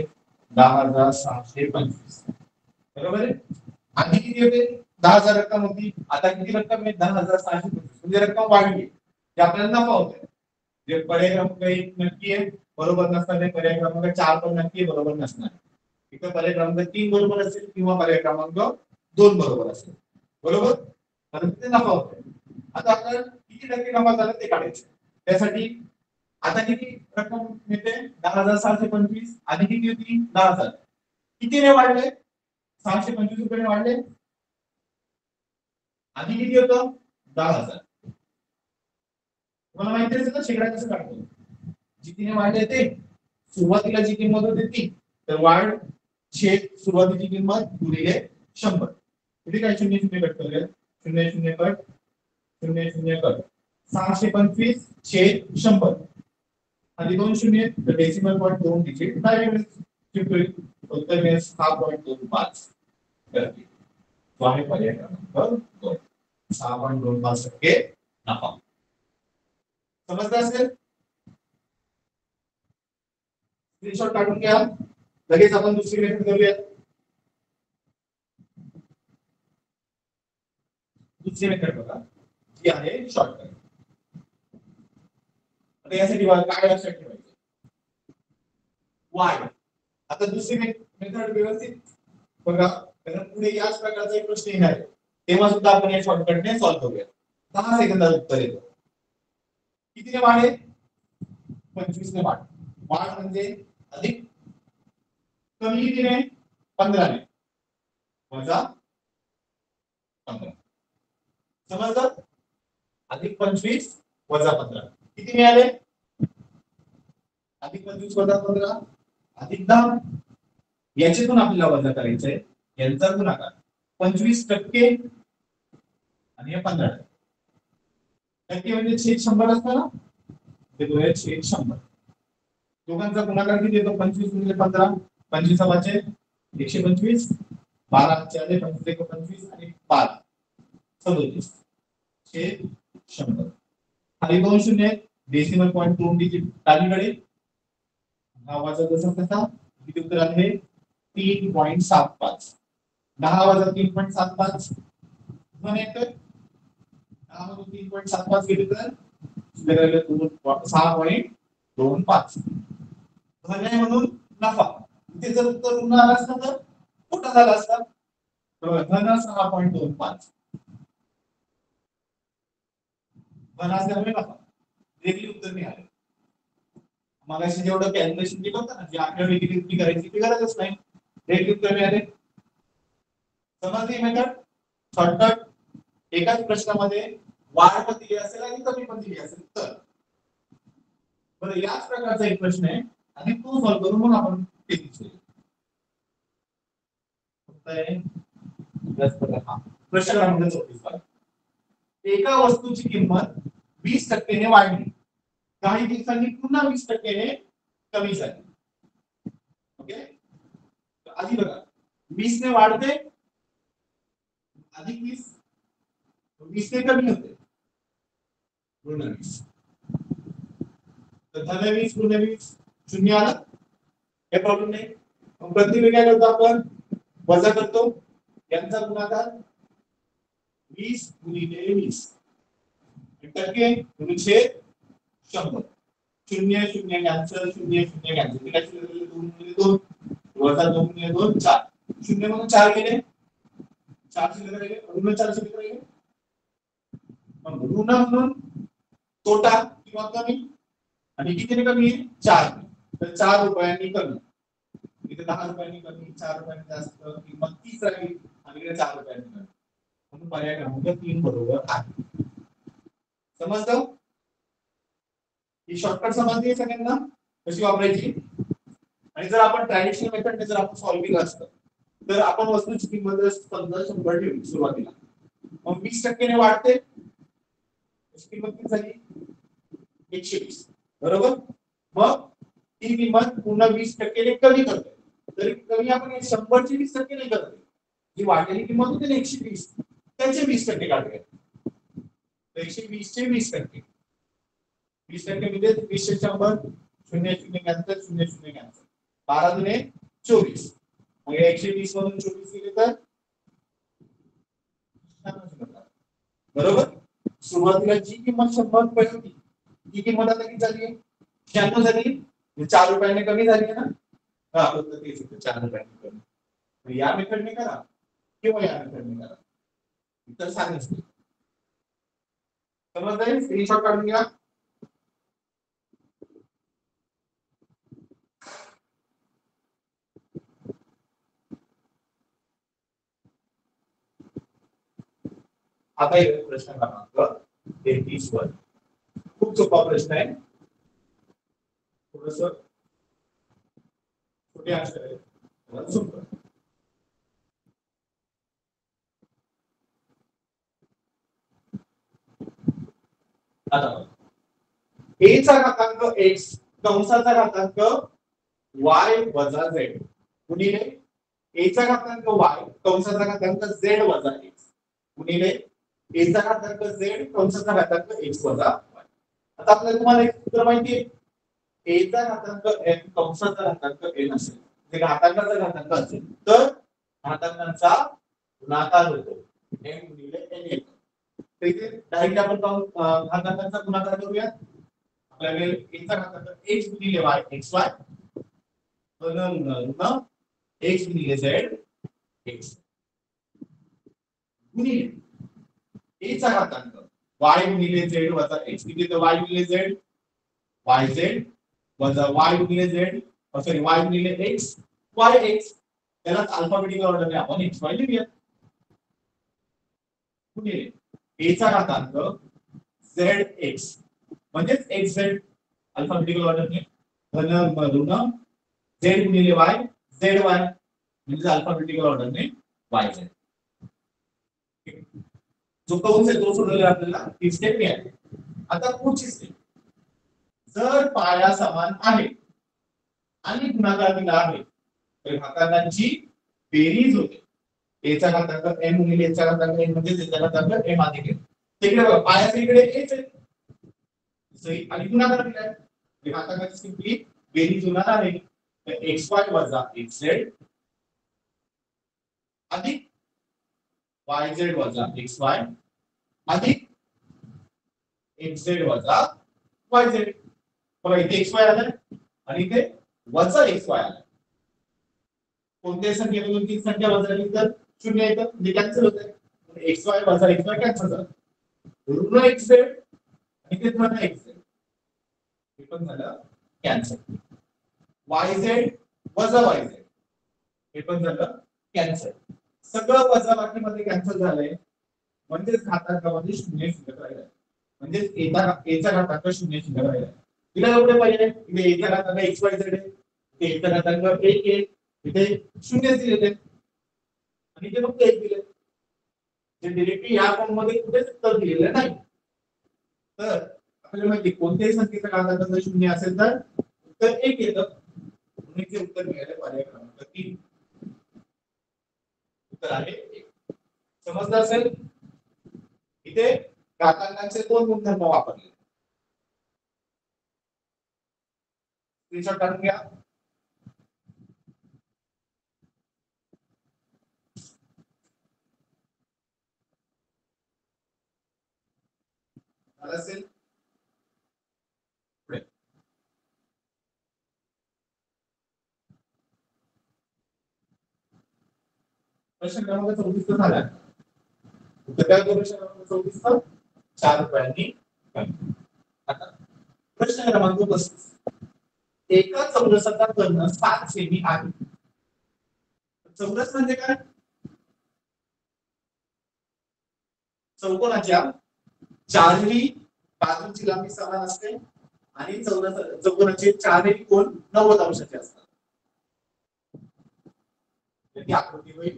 10,625 बरोबर आहे. आधी किती होते 10,000 रक्कम होती आता किती रक्कम आहे 10,625 म्हणजे रक्कम वाढली ते आपल्याला नफा होतोय. जे पर्याय क्रमांक 1 नक्की आहे बरोबर नसणार पर्याय क्रमांक 4 पण नक्की बरोबर नसणार. इथे पर्याय क्रमांक 3 बरोबर असेल किंवा पर्याय क्रमांक 2 बरोबर असेल बरोबर परंतु ते नफा होतोय. आता आपल्याला किती टक्के नफा झाला ते काढायचं त्यासाठी आता किती रक्कम मिळते 10,625 आधी किती होती 10,000 कितीने वाढले 625 रुपये वाढले. आधी किती होतं 10,000 तुम्हाला माहिती असेल ना शेकडा कसं काढतो जितीने वाढले ते सुरुवातीला जी किंमत होती ती तर वाढ छेद सुरुवातीची किंमत गुणिले 100 किती काय 0 0 कट करूया 0 0 कट 0 0 कट 625 छेद 100 आणि 2 शून्य तर डेसिमल पॉइंट 2 डिजिट डायरेक्ट उत्तर मिळेल 6.25 टक्के. तो आहे पर्याय क्रमांक 2 6.25% नफा. समजलं असेल स्क्रीनशॉट काढून घ्या लगेच आपण दुसरी मेथड करूया. दुसरी मेथड बघा जी आहे शॉर्टकट. आता यासाठी काय लक्षात ठेवायचं वाढ. आता दुसरी मेथड व्यवस्थित बघा कारण पुढे याच प्रकारचा एक प्रश्न येणार आहे तेव्हा सुद्धा आपण या शॉर्टकटने सॉल्व्ह करूया. 10 सेकंदात उत्तर येतं. कितीने वाढ आहे 25 ने वाढ. वाढ म्हणजे अधिक कमी कितीने 15 ने वजा 15 समजलं. अधिक 25 वजा 15 किती मिळाले अधिक 25 वजा 15 अधिक 10 याच्यातून आपल्याला वजा करायचंय यांचा गुणाकार 25% आणि हे 15%. टक्के म्हणजे छेद 100 असतं ना, ते दोन छेद 100. दोघांचा गुणाकार किती येतो? 25 गुणिले 15, 25 वाचे 125, 12 चे 25 25 आणि 5 37 छेद 100. खाली 2 शून्य आहेत, डेसिमल पॉइंट 2 डिजिट डावीकडे. नावाचा जसा कसा किती उत्तर आले? 3.75. 10 वजा 3.75 पण येतं. 10 मधून 3.75 गेले तर 6.25. धन म्हणून नफा. इथे जर उत्तर ऋण आलं असतं तर खोटा झाला असता. धन 6.25. धन असल्यामुळे नफा. वेगळी उत्तर मिळाले. मगाशी जेवढं कॅल्क्युलेशन केलं होतं ना, जी आकडेवारी किती करायची ती गरजच नाही. वेगळी उत्तर मिळाले. समजली मेथड? शॉर्टकट. एकाच प्रश्नामध्ये वाढ पण दिली असेल आणि कमी पण दिली असेल तर. बरं, याच प्रकारचा एक प्रश्न आहे आणि तो सॉल्व्ह करून मग आपण ते विचारूया. प्रश्न क्रमांक 34. एका वस्तूची किंमत 20% ने वाढली, काही दिवसांनी पुन्हा 20% ने कमी झाली. ओके, आधी बघा 20 ने वाढते अधिक 20, 20 ने कमी होते ऋण 20. तर धन 20 ऋण 20 शून्य आला, हे प्रॉब्लेम नाही. मग प्रतिबिंब काय करतो आपण? वजा करतो यांचा गुणाकार 20 गुणिले 20 टक्के गुणिले 100. शून्य शून्य कॅन्सल, शून्य शून्य कॅन्सल. काय शून्य 2 गुणिले 2 वजा 2 गुणिले 2 4. शून्य म्हणून 4 गेले, 4 शिल्लक राहिले, ऋण 4 शिल्लक राहिले. मग ऋण म्हणून तोटा किंवा कमी आणि कितीने कमी आहे? 4. तर 4 रुपयांनी कमी. इथे 10 रुपयांनी कमी, 4 रुपयांनी जास्त, किंमत 30 राहील आणि इकडे 4 रुपयांनी कमी. म्हणून पर्याय क्रमांक 3 बरोबर आहे. समजलं? ही शॉर्टकट समजली सगळ्यांना कशी वापरायची? आणि जर आपण ट्रॅडिशनल मेथडने जर आपण सॉल्व्ह केलं असतं तर आपण वस्तूची किंमत समजा 100 ठेवली सुरुवातीला, मग 20% ने वाढते, किंमत किती झाली? 120. बरोबर. मग ती किंमत पुन्हा 20% ने कमी करते. तरी कमी आपण 100 ची 20% नाही करत. जी वाढलेली किंमत होती ना 120, त्याचे 20% काढूया. 120 चे 20%. 20% म्हणजे 20 चे 100, 0 0 कॅन्सल, 0 0 कॅन्सल. 12 दुने 24. मग 120 मधून 24 गेले तर बरोबर. सुरुवातीला जी किंमत 100 रुपये होती ती किंमत आता किती झाली? 96 झाली. 4 रुपयांनी कमी झाली ना. हा, फक्त तेच होतं, 4 रुपयांनी कमी. या मेथडने करा किंवा या मेथडने करा, तर सांगितलं. समजलंय? स्क्रीनशॉट काढून घ्या. आता एक प्रश्न क्रमांक 33 वर. खूप सोपा प्रश्न आहे. थोडंसं छोटे अक्षर आहे, सोपं. आता a चा घातांक x कंसाचा घातांक y वजा z गुणिले a चा घातांक y कंसाचा घातांक z वजा x गुणिले a चा घातांक z कंसाचा घातांक x वजा y. आता आपल्याला तुम्हाला एक सूत्र माहिती आहे, a चा घातांक n कंसाचा घातांक n असेल, म्हणजे घातांकाचा घातांक असेल तर घातांकांचा गुणाकार होतो n गुणिले n येतो. तर इथे डायरेक्ट आपण घातांकांचा गुणाकार करूया. आपल्याला a चा घातांक x गुणिले y xy ऋण x गुणिले z x गुणिले a चा घातांक y गुणिले z वजा x. किती येतो? y गुणिले z yz वजा y गुणिले z, सॉरी y गुणिले x yx. त्याला अल्फाबेटिकल ऑर्डरने आपण xy लिहूया. गुणिले a चा घातांक zx म्हणजे xz अल्फाबेटिकल ऑर्डरने, धन ऋण z गुणिले y zy म्हणजे अल्फाबेटिकल ऑर्डरने वाय झेड. जो कंस आहे तो सोडवला आपल्याला ती स्टेप मिळाली. आता पुढची स्टेप, जर पाया समान आहे आणि गुणाकार दिला आहे तर घातांकांची बेरीज होते. एचा घातांक एम गुणिले एचा घातांक एम म्हणजे एचा घातांक एम अधिक एम. तिकडे बघा पायाच्या इकडे एच आहे सही आणि गुणाकार दिलाय घातांकाची सिंपली बेरीज होणार आहे. तर xy वजा xz अधिक yz वजा xy अधिक xz वजा yz. बघा इथे xy आलाय आणि इथे वजा xy आलाय. कोणत्याही संख्येमधून ती संख्या वजा केली तर शून्य येतं म्हणजे कॅन्सल होतंय. xy वजा xy कॅन्सल झालं. ऋण xz आणि ते धन xz हे पण झालं कॅन्सल. yz वजा yz हे पण झालं कॅन्सल. सगळं वजाबाकीमध्ये कॅन्सल झालंय म्हणजेच घातांकामध्ये शून्य शिल्लक राहिलाय. म्हणजे एचा घातांक शून्य शिल्लक राहिलाय. तिला एवढे पाहिजे इथे एचा घातांक xyz आहे, इथे एचा घातांक 1 आहे, इथे शून्य दिलेले आणि इथे फक्त 1 दिले. जे डिरेक्टली या फॉर्म मध्ये कुठेच उत्तर दिलेलं नाही. तर आपल्याला माहिती कोणत्याही संख्येचा घातांक जर शून्य असेल तर उत्तर 1 येतं. म्हणून इथे उत्तर मिळालं पर्याय क्रमांक 3. उत्तर आहे 1. समजलं असेल. इथे घातांकांचे दोन गुणधर्म वापरले. स्क्रीनशॉट काढून घ्या. झालं असेल. पुढे प्रश्न क्रमांक 34 झाला. उत्तर काय प्रश्न क्रमांक 34 4 रुपयांनी कमी. आता प्रश्न क्रमांक 35 एका चौरसाचा कर्ण 7 सेमी आहे. चौरस म्हणजे काय? चौकोनाच्या चारही बाजूची लांबी समान असते आणि चौकोनाचे चारही कोन 90 अंशाचे असतात. ही आकृती होईल.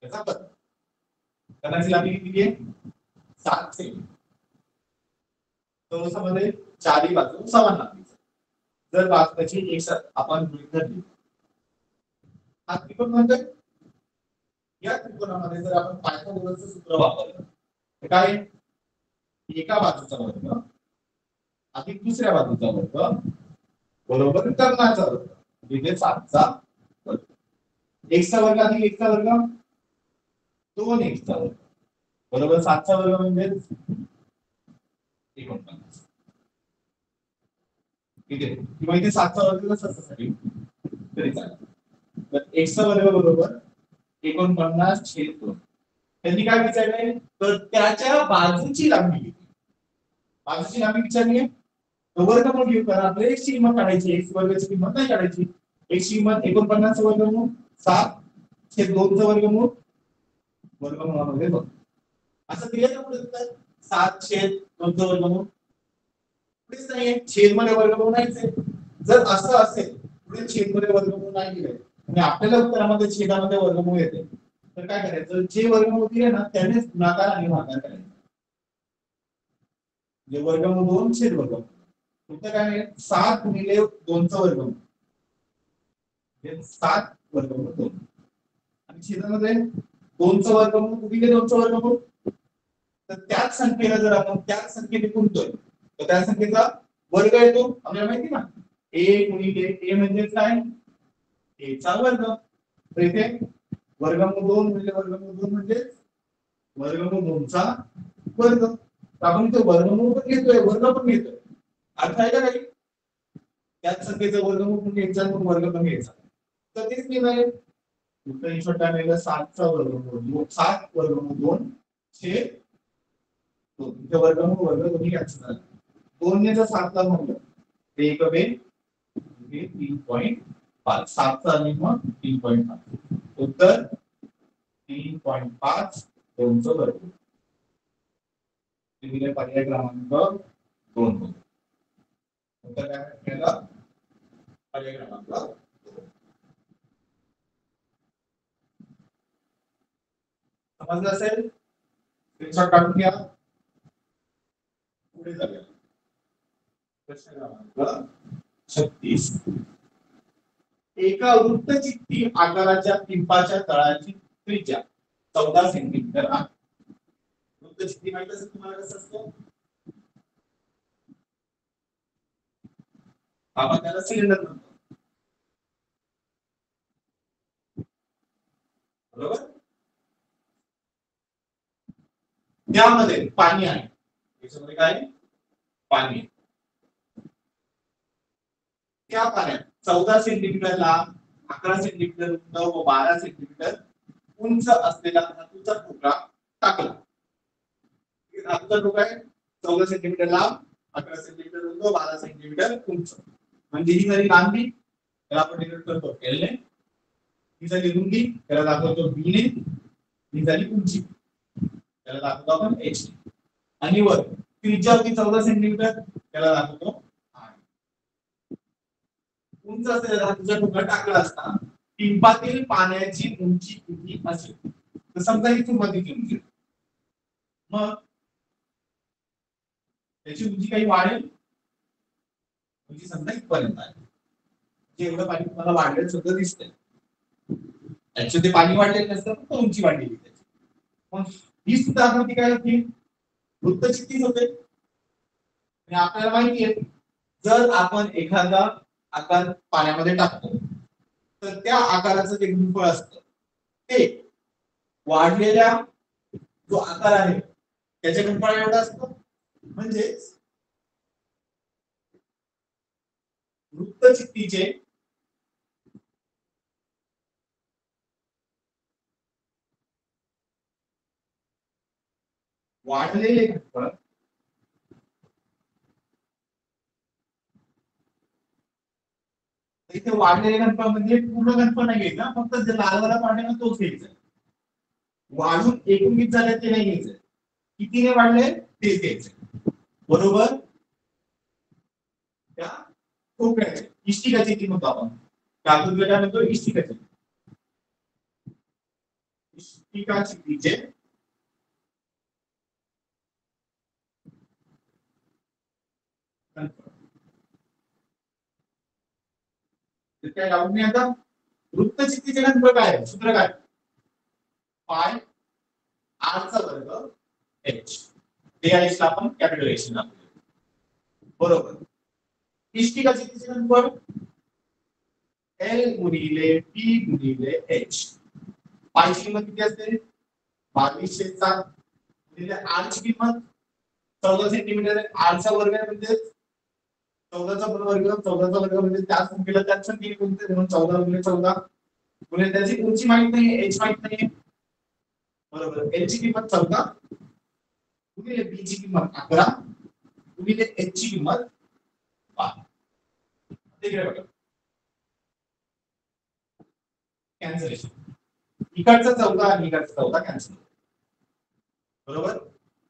याचा कर्ण कर्णाची लांबी किती आहे? 7 सेमी. चौरसामध्ये चारही बाजू समान लांबीचे. जर बाजूची एक आपण गृहीत धरली हा त्रिकोण म्हणतोय. या त्रिकोणामध्ये जर आपण पायथागोरसचं सूत्र वापरलं तर काय? एका बाजूचा वर्ग अधिक दुसऱ्या बाजूचा वर्ग बरोबर कर्णाचा वर्ग म्हणजे 7 चा वर्ग. x चा वर्ग अधिक x चा वर्ग 2x चा वर्ग बरोबर 7 चा वर्ग म्हणजे 49. ठीक आहे. किंवा इथे 7 चा वर्ग कसं असतं तरी चालेल. तर x चा वर्ग बरोबर 49/2. त्यांनी काय विचारलंय तर त्याच्या बाजूची लांबी किती. बाजूची लांबी विचारली आहे. वर्गमूळ घेऊ कारण आपल्याला x ची किंमत काढायची. x वर्गाची किंमत नाही काढायची. x ची किंमत 49 चं वर्गमूळ 7/2 चं वर्गमूळ वर्गमूळामध्ये बघ. असं दिलं का पुढे तर 7/2 चं वर्गमूळ पुढेच नाहीये. छेद मध्ये वर्गमूळ नाहीच आहे. जर असं असेल पुढे छेद मध्ये वर्गमूळ नाही दिले आणि आपल्याला उत्तरामध्ये छेदामध्ये वर्गमूळ येते तर काय करायचं? जे वर्गमूळ दिले ना त्यानेच गुणाकार आणि भागाकार करायचा. जे वर्गमूळ 2 छेद वर्गमूळ उत्तर काय आहे? 7 गुणिले 2 चा वर्गमूळ म्हणजे 7 वर्गमूळ 2 आणि छेदामध्ये 2 चा वर्गमूळ गुणिले 2 चा वर्गमूळ. तर त्याच संख्येला जर आपण त्याच संख्येने गुणतोय तर त्या संख्येचा वर्ग येतो. आपल्याला माहिती ना a गुणिले a म्हणजे काय? a चा वर्ग. तर इथे वर्गमूळ 2 गुणिले वर्गमूळ 2 म्हणजे वर्गमूळ 2 चा वर्ग. तर आपण इथे वर्गमूळ पण घेतोय वर्ग पण घेतोय. अर्थ आहे का काही? त्याच संख्येचं वर्गमूळ पण घ्यायचा आणि वर्ग पण घ्यायचा. तर तेच निघाले. उत्तर छोटा मिळालं 7 चा वर्गमूळ 7 वर्गमूळ 2 छेद 2. इथे वर्गमूळ वर्ग दोन्ही घ्यायचं झालं. 2 ने जर 7 ला म्हणलं तर 1 बे 3.5 7 चा आणि मग 3.5 उत्तर 3.5 2 चा वर्ग. दिलेला पर्याय क्रमांक 2 होतो. उत्तर काय मिळालं? पर्याय क्रमांक समजलं असेल स्क्रीनशॉट काढून घ्या. पुढे जाऊया. प्रश्न क्रमांक 36. एका वृत्तचित्ती आकाराच्या पिंपाच्या तळाची त्रिज्या 14 सेंटीमीटर आहे. वृत्तचित्ती माहित असेल तुम्हाला कसं असतं. आपण त्याला सिलेंडर म्हणतो. बरोबर. त्यामध्ये पाणी आहे. याच्यामध्ये काय पाणी. त्या पाण्यात 14 सेंटीमीटर लांब, 11 सेंटीमीटर रुंद व 12 सेंटीमीटर उंच असलेला धातूचा तुकडा टाकला. धातूचा तुकडा आहे 14 सेंटीमीटर लांब, 11 सेंटीमीटर रुंद, 12 सेंटीमीटर उंच. म्हणजे ही झाली लांबी, त्याला आपण डिनोट करतो L ने. ही झाली रुंदी, त्याला दाखवतो B ने. ही झाली उंची, त्याला दाखवतो आपण H ने. आणि वर त्रिज्या होती 14 सेंटीमीटर, त्याला दाखवतो उंच असलेला धातूचा तुकडा टाकला असता पिंपातील पाण्याची उंची किती असेल. तर समजा ही सुरुवातीची उंची, मग त्याची उंची काही वाढेल. उंची समजा इथपर्यंत आहे. जे एवढं पाणी तुम्हाला वाढलेलं सुद्धा दिसतंय. ऍक्च्युअली ते पाणी वाढलेलं नसतं, फक्त उंची वाढलेली त्याची. मग ही सुद्धा आकृती काय होती, वृत्तचित्तीच होते. आणि आपल्याला माहिती आहे जर आपण एखादा आकार पाण्यामध्ये टाकतो तर त्या आकाराचं जे गुणफळ असतं ते वाढलेल्या जो आकार आहे त्याच्या गुणफळ एवढं असतं. म्हणजे वृत्तचित्तीचे वाढलेले घनफळ इथे वाढलेले घनफळ म्हणजे पूर्ण घनफळ नाही घ्यायचा, फक्त जे लालवाला पार्ट आहे ना तोच घ्यायचा. वाढून एकूण किती झाले ते नाही घ्यायचं, कितीने वाढले तेच घ्यायचं. बरोबर. त्या कोकणाची इष्टिकाची किंमत आपण त्यातून काय म्हणतो इष्टिकाची. इष्टिकाची त्रिज्या काय लावून नाही. आता वृत्तचित्तीचे घनफळ काय आहे, सूत्र काय, पाय आर चा वर्ग एच. ते एच ला आपण कॅपिटल एच ला. बरोबर. इष्टिकाचित्तीचे घनफळ एल गुणिले टी गुणिले एच. पायची किंमत किती असते 22/7 गुणिले आर ची किंमत 14 सेंटीमीटर आहे. आर चा वर्ग म्हणजे 14 चा वर्ग, 14 चा वर्ग म्हणजे त्याच संख्येला त्याच संख्येने गुणते, म्हणून 14 गुणिले 14 गुणिले त्याची उंची माहित नाही, एच माहित नाही. बरोबर. एल ची किंमत 14 गुणिले बी ची किंमत 11 गुणिले एच ची किंमत 12. इकडे बघा कॅन्सलेशन. इकडचा 14 आणि इकडचा 14 कॅन्सल. बरोबर.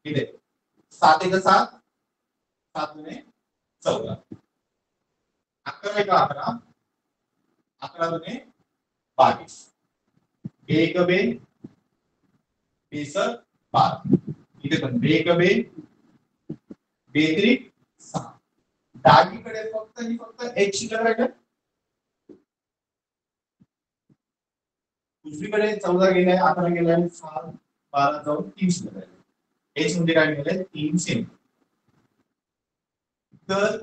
इथे 7 1 7 7 दुने 14. 11 1 11 11 दुने 22. 1 बे 20 12. इथे पण 1 बे 3 6. डावीकडे फक्त आणि फक्त एक शिल्लक राहिलं. उजवीकडे 14 गेलाय, 11 गेलाय, 7 12 जाऊन 3 शिल्लक राहिले. एच मध्ये काय मिळाले 3 सेंट. तर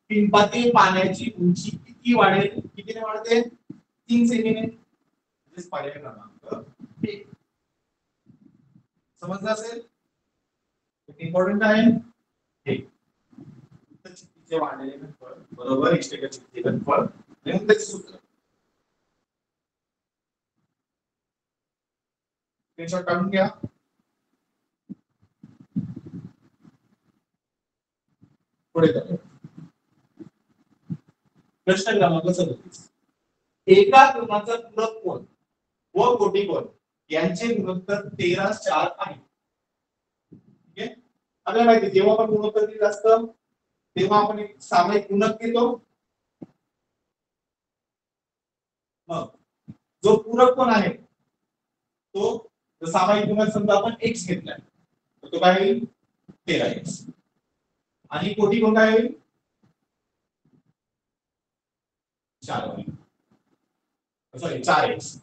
पिंपातील पाण्याची उंची किती वाढेल, कितीने वाढते 3 सेंटीने. म्हणजे पर्याय क्रमांक 1. समजलं असेल. इम्पॉर्टंट आहे हे. चित्तीचे वाढलेले घनफळ बरोबर इष्टिकाचे घनफळ आणि त्याचे सूत्र. स्क्रीनशॉट काढून घ्या. पुढे जाऊया. प्रश्न क्रमांक 37. एका कोनाचा पूरक कोन व कोटिकोन यांचे गुणोत्तर 13:4 आहे. ठीक आहे. आपल्याला माहिती जेव्हा आपण गुणोत्तर दिलं असतं तेव्हा आपण एक सामायिक गुणक घेतो. मग जो पूरक कोण आहे तो सामायिक गुणांक समजा आपण x घेतलाय तर तो काय होईल 13x आणि कोटी कोण काय होईल 4 होईल सॉरी 4x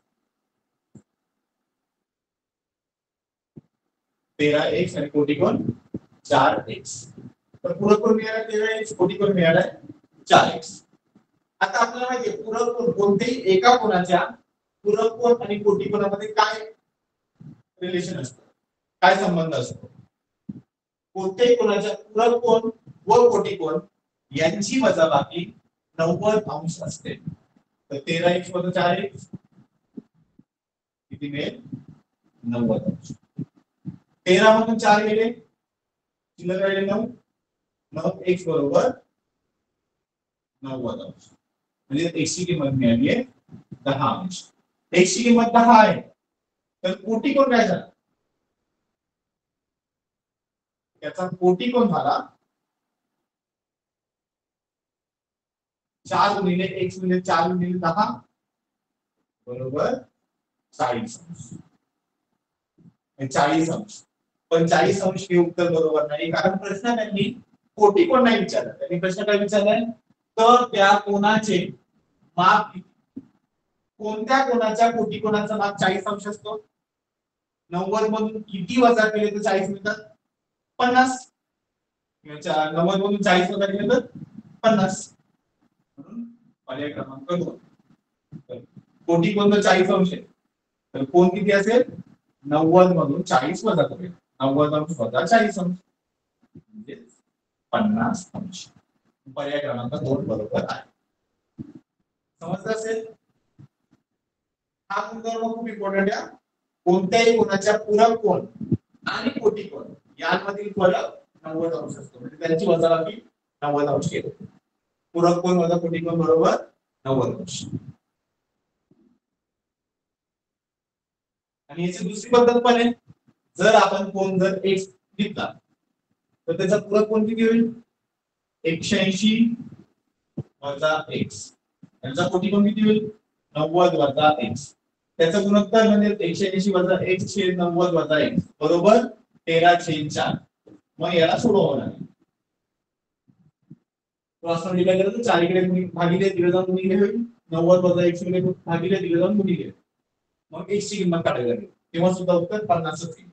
13x आणि कोटी कोण 4x तर पूरक कोण मिळाला 13x कोटी कोण मिळाला 4x आता आपल्याला माहिती आहे पूरक कोण कोणत्याही एका कोणाच्या पूरक कोण आणि कोटी कोणामध्ये काय रिलेशन असतं काय संबंध असतो कोणत्याही कोणाच्या पूरक कोण व कोटी कोण यांची वजाबाकी 90 अंश असते तर 13x + 4x किती मिळेल 90 अंश 13 मधून 4 गेले शिल्लक राहिले 9 9x बरोबर 90 अंश म्हणजे x ची किंमत मिळाली आहे 10 अंश x ची किंमत 10 आहे तर कोटी कोण काय झाला त्याचा कोटी कोण झाला 4 गुणिले x गुणिले 4 गुणिले 10 बरोबर 40 अंश 40 अंश पण 40 अंश हे उत्तर बरोबर नाही कारण प्रश्न त्यांनी कोटी कोण नाही विचारला त्यांनी प्रश्न काय विचारलाय तर त्या कोणाचे माप कोणत्या कोणाच्या कोटी कोणाचा माप 40 अंश असतो 90 मधून किती वजा केले तर 40 मिळतात 50 90 मधून 40 वजा केले तर 50 म्हणून पर्याय क्रमांक 2 कोटी कोण 40 अंश आहे तर कोण किती असेल 90 मधून 40 वजा करेल 90 अंश वजा 40 अंश म्हणजे 50 अंश पर्याय क्रमांक 2 बरोबर आहे समजलं असेल हा गुणधर्म खूप इम्पॉर्टंट आहे कोणत्याही कोणाच्या पूरक कोण आणि कोटी कोण यांमधील फरक 90 अंश असतो म्हणजे त्यांची वजाबाकी 90 अंश केली पूरक कोण वजा कोटी कोण बरोबर 90 अंश आणि याची दुसरी पद्धत पण आहे जर आपण कोण जर x घेतला तर त्याचा पूरक कोण किती होईल 180 वजा x याचा कोटी कोण किती होईल 90 वजा x त्याचा गुणोत्तर म्हणजे 180 वजा x छेद 90 वजा x बरोबर 13/4 मग याला सोडवावं लागेल क्रॉस मल्टिप्लाय केलं तर 4 इकडे भागिले दिले जाऊन गुणिले होईल 90 वजा x इकडे भागिले दिले जाऊन गुणिले मग x ची किंमत काढावी लागेल तेव्हा सुद्धा उत्तर 50 येईल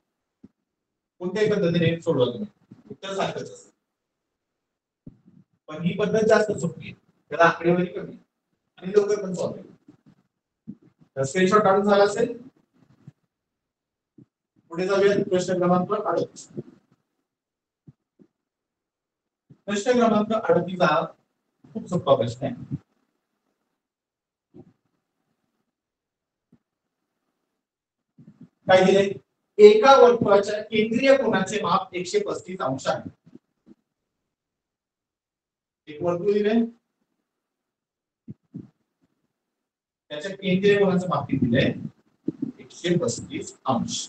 कोणत्याही पद्धतीने सोडवा तुम्ही उत्तर सारखंच असेल पण ही पद्धत जास्त सोपी आहे त्याला आकडेवारी कमी आणि लवकर पण सॉल्व्ह होईल स्क्रीनशॉट काढून झाला असेल पुढे जाऊया प्रश्न क्रमांक 38 प्रश्न क्रमांक 38 हा खूप सोपा प्रश्न आहे काय दिले एका वर्तुळाच्या केंद्रीय कोनाचे माप 135 अंश आहे एक वर्तुळ दिले त्याच्या केंद्रीय कोनाचे माप किती दिले 135 अंश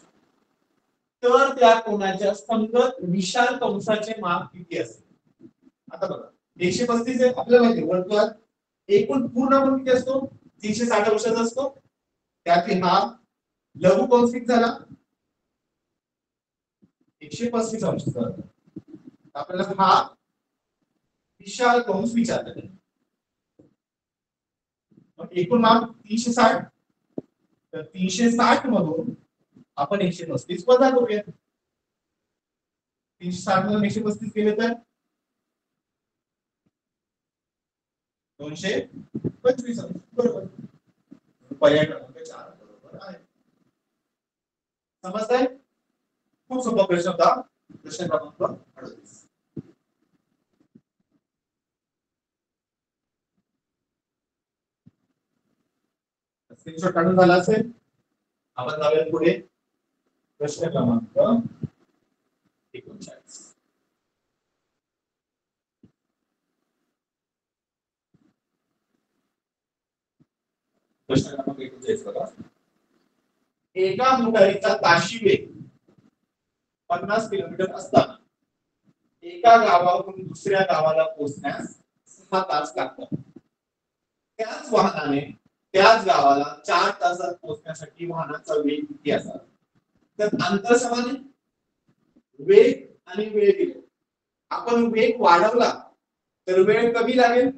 तर त्या कोनाच्या संगत विशाल कंसाचे माप किती असेल आता बघा 135 आहे आपल्याला माहिती आहे वर्तुळात एकूण पूर्ण कोन किती असतो 360 अंशाचा असतो त्यातील हा लघु कंस किती झाला 135 अंशाचा आपल्याला हा विशाल कंस विचारला मग एकूण माप 360 तर 360 मधून आपण 135 वजा करूया 360 मधून 135 केले तर 225 अंश बरोबर पर्याय क्रमांक 4 बरोबर आहे समजतंय खूप सोपा प्रश्न होता प्रश्न क्रमांक 38 स्क्रीनशॉट काढून झाला असेल आपण जाऊया पुढे प्रश्न क्रमांक 39 प्रश्न क्रमांक 39 बघा एका मोटारीचा ताशी वेग 50 किलोमीटर असताना एका गावावरून दुसऱ्या गावाला पोहोचण्यास 6 तास लागतात त्याच वाहनाने त्याच गावाला 4 तासात पोहोचण्यासाठी वाहनाचा वेग किती असावा? तर अंतर समान आहे, वेग आणि वेळ दिले. आपण वेग वाढवला तर वेळ कमी लागेल,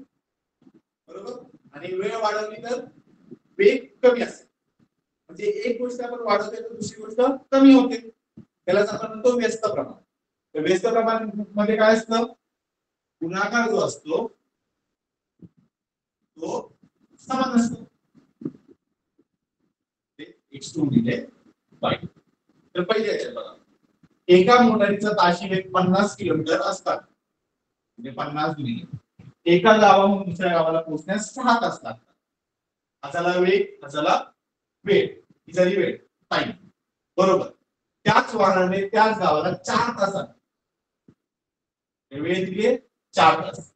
बरोबर, आणि वेळ वाढवली तर वेग कमी असेल. म्हणजे एक गोष्ट आपण वाढवते तर दुसरी गोष्ट कमी होते, त्यालाच आपण म्हणतो व्यस्त प्रमाण. तर व्यस्त प्रमाण मध्ये काय असतं, गुणाकार जो असतो तो समान असतो. x2 दिले y2. तर पहिले याच्यात बघा, एका मोटारीचा ताशी वेग 50 किलोमीटर असतात, म्हणजे 50 गुणिले एका गावाहून दुसऱ्या गावाला पोहोचण्यास 6 तास लागतात. असाला वेग, असाला वेळ, ही झाली वेळ, टाइम, बरोबर. त्याच वाहनाने त्याच गावाला 4 तासात वेळ दिली 4 तास.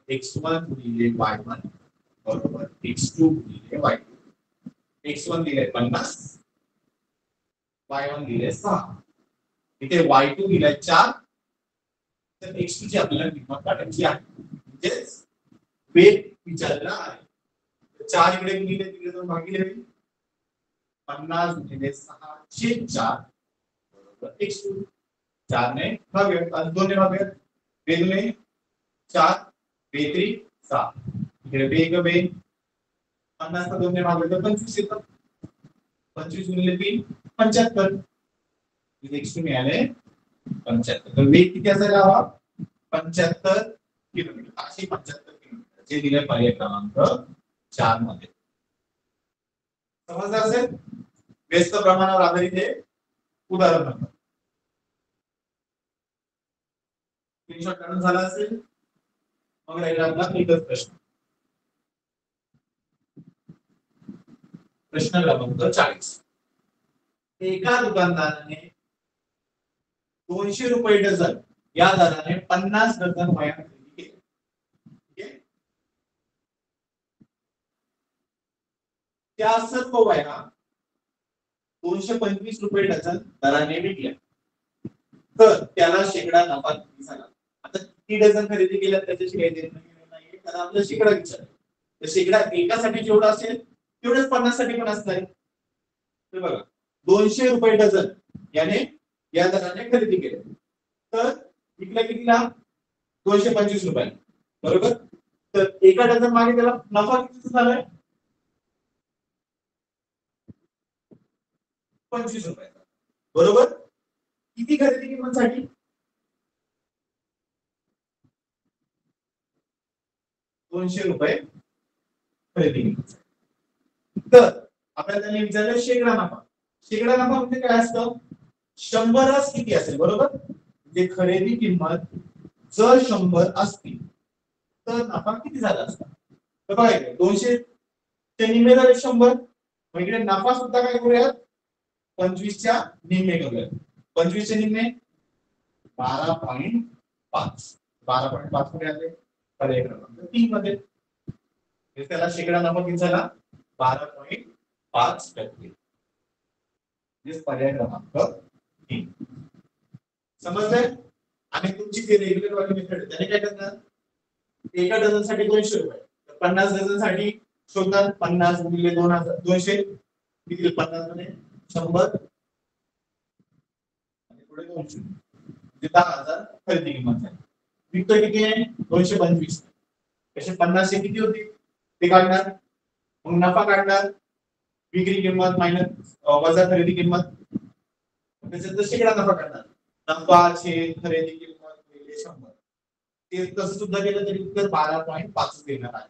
x1 गुणिले y1 बरोबर x2 गुणिले y2. x1 दिले 50, y1 दिले 6, इथे y2 दिले 4, तर x2 ची आपल्याला किंमत काढायची आहे, म्हणजे वेग विचारलेला आहे. 4 इकडे गुणिले तिकडे जाऊन भागिले 50 गुणिले 6 छेद 4 बरोबर x2. 4 ने भागूया, 2 ने भागूया, 2 ने 4, 2 6, इकडे वेग वेग 50 का 2 ने भागले तर 25 येतं, 25 गुणिले 3 75, इथे x2 मिळाले 75. तर वेग किती असायला हवा? 75 किलोमीटर, 875 किलोमीटर, जे दिले पर्याय क्रमांक 4 मध्ये. समजलं असेल? व्यस्त प्रमाणावर आधारित हे उदाहरण आहे. स्क्रीनशॉट काढून झाला असेल, मग राहिला आपला एकच प्रश्न. प्रश्न क्रमांक 40. एका दुकानदाराने 200 रुपये डझन या दराने 50 डझन वह्या खरेदी केल्या. ठीक आहे, त्या सर्व वह्या 225 रुपये डझन दराने विकल्या, तर त्याला शेकडा नफा किती झाला? आता किती डझन खरेदी केल्या त्याच्याशी काही देणं घेणं नाहीये, कारण आपलं शेकडा विचार. तर शेकडा एकासाठी जेवढा असेल तेवढंच 50 साठी पण असणार आहे. तर बघा, 200 रुपये डझन याने या दराने खरेदी केले, तर विकल्या कितीला? 225 रुपये, बरोबर. तर एका डझन मागे त्याला नफा किती झालाय? 25 रुपये, बरोबर. किती खरेदी किंमतीसाठी? 200 रुपये खरेदी किंमत. तर आपल्याला त्यांनी विचारलं शेकडा नफा. शेकडा नफा म्हणजे काय असतं? 100च किती असेल, बरोबर. म्हणजे खरेदी किंमत जर 100 असती तर नफा किती झाला असता? तर बघा, 200 चे निम्मे झाले 100, मग इकडे नफा सुद्धा काय करूयात? 25 च्या निम्मे करूयात. 25 चे निम्मे 12.5. 12.5 मध्ये आले पर्याय क्रमांक 3 मध्ये. त्याला शेकडा नफा किती झाला? 12.5%. पर्याय क्रमांक 3. समजलंय? आणि तुमची जी रेग्युलर वाली मेथड आहे त्याने काय करणार? एका डझन साठी 200 रुपये, 50 डझन साठी शोधणार. 50 गुणिले 2000, 200 किती? 50 मध्ये 100 आणि पुढे 200, म्हणजे 10,000 खरेदी किंमत झाली. विकतोय किती आहे? 225. कसे 50 किती होती ते काढणार, मग नफा काढणार, विक्री किंमत मायनस वजा खरेदी किंमत, त्याच्यात शेकडा नफा काढणार. नफा छेद खरेदी किंमत गुणिले 100. ते तसं सुद्धा केलं तरी उत्तर 12.5 देणार आहे.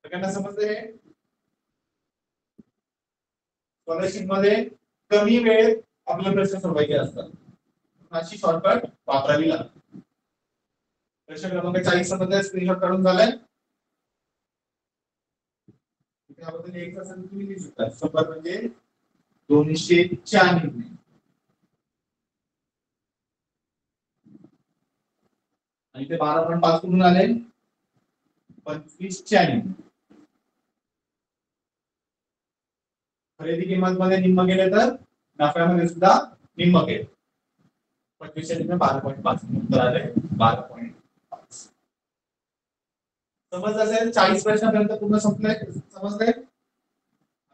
सगळ्यांना समजलं हे? स्कॉलरशिप मध्ये कमी वेळेत आपले प्रश्न सोडवायचे असतात, अशी शॉर्टकट वापरावी लागते. प्रश्न क्रमांक 40 मध्ये स्क्रीनशॉट काढून झालाय. त्याबद्दल एक असेल तुम्ही लिहू शकता. 100 म्हणजे 200 च्या निम्मे, आणि ते 12.5 कुठून आले? 25 च्या निम्मे. खरेदी किंमत मध्ये निम्म गेले तर नफ्यामध्ये सुद्धा निम्म गेले. 25 च्या निम्मे 12.5 उत्तर आले 12.5. समजलं असेल 40 प्रश्नापर्यंत पूर्ण संपलंय. समजलंय?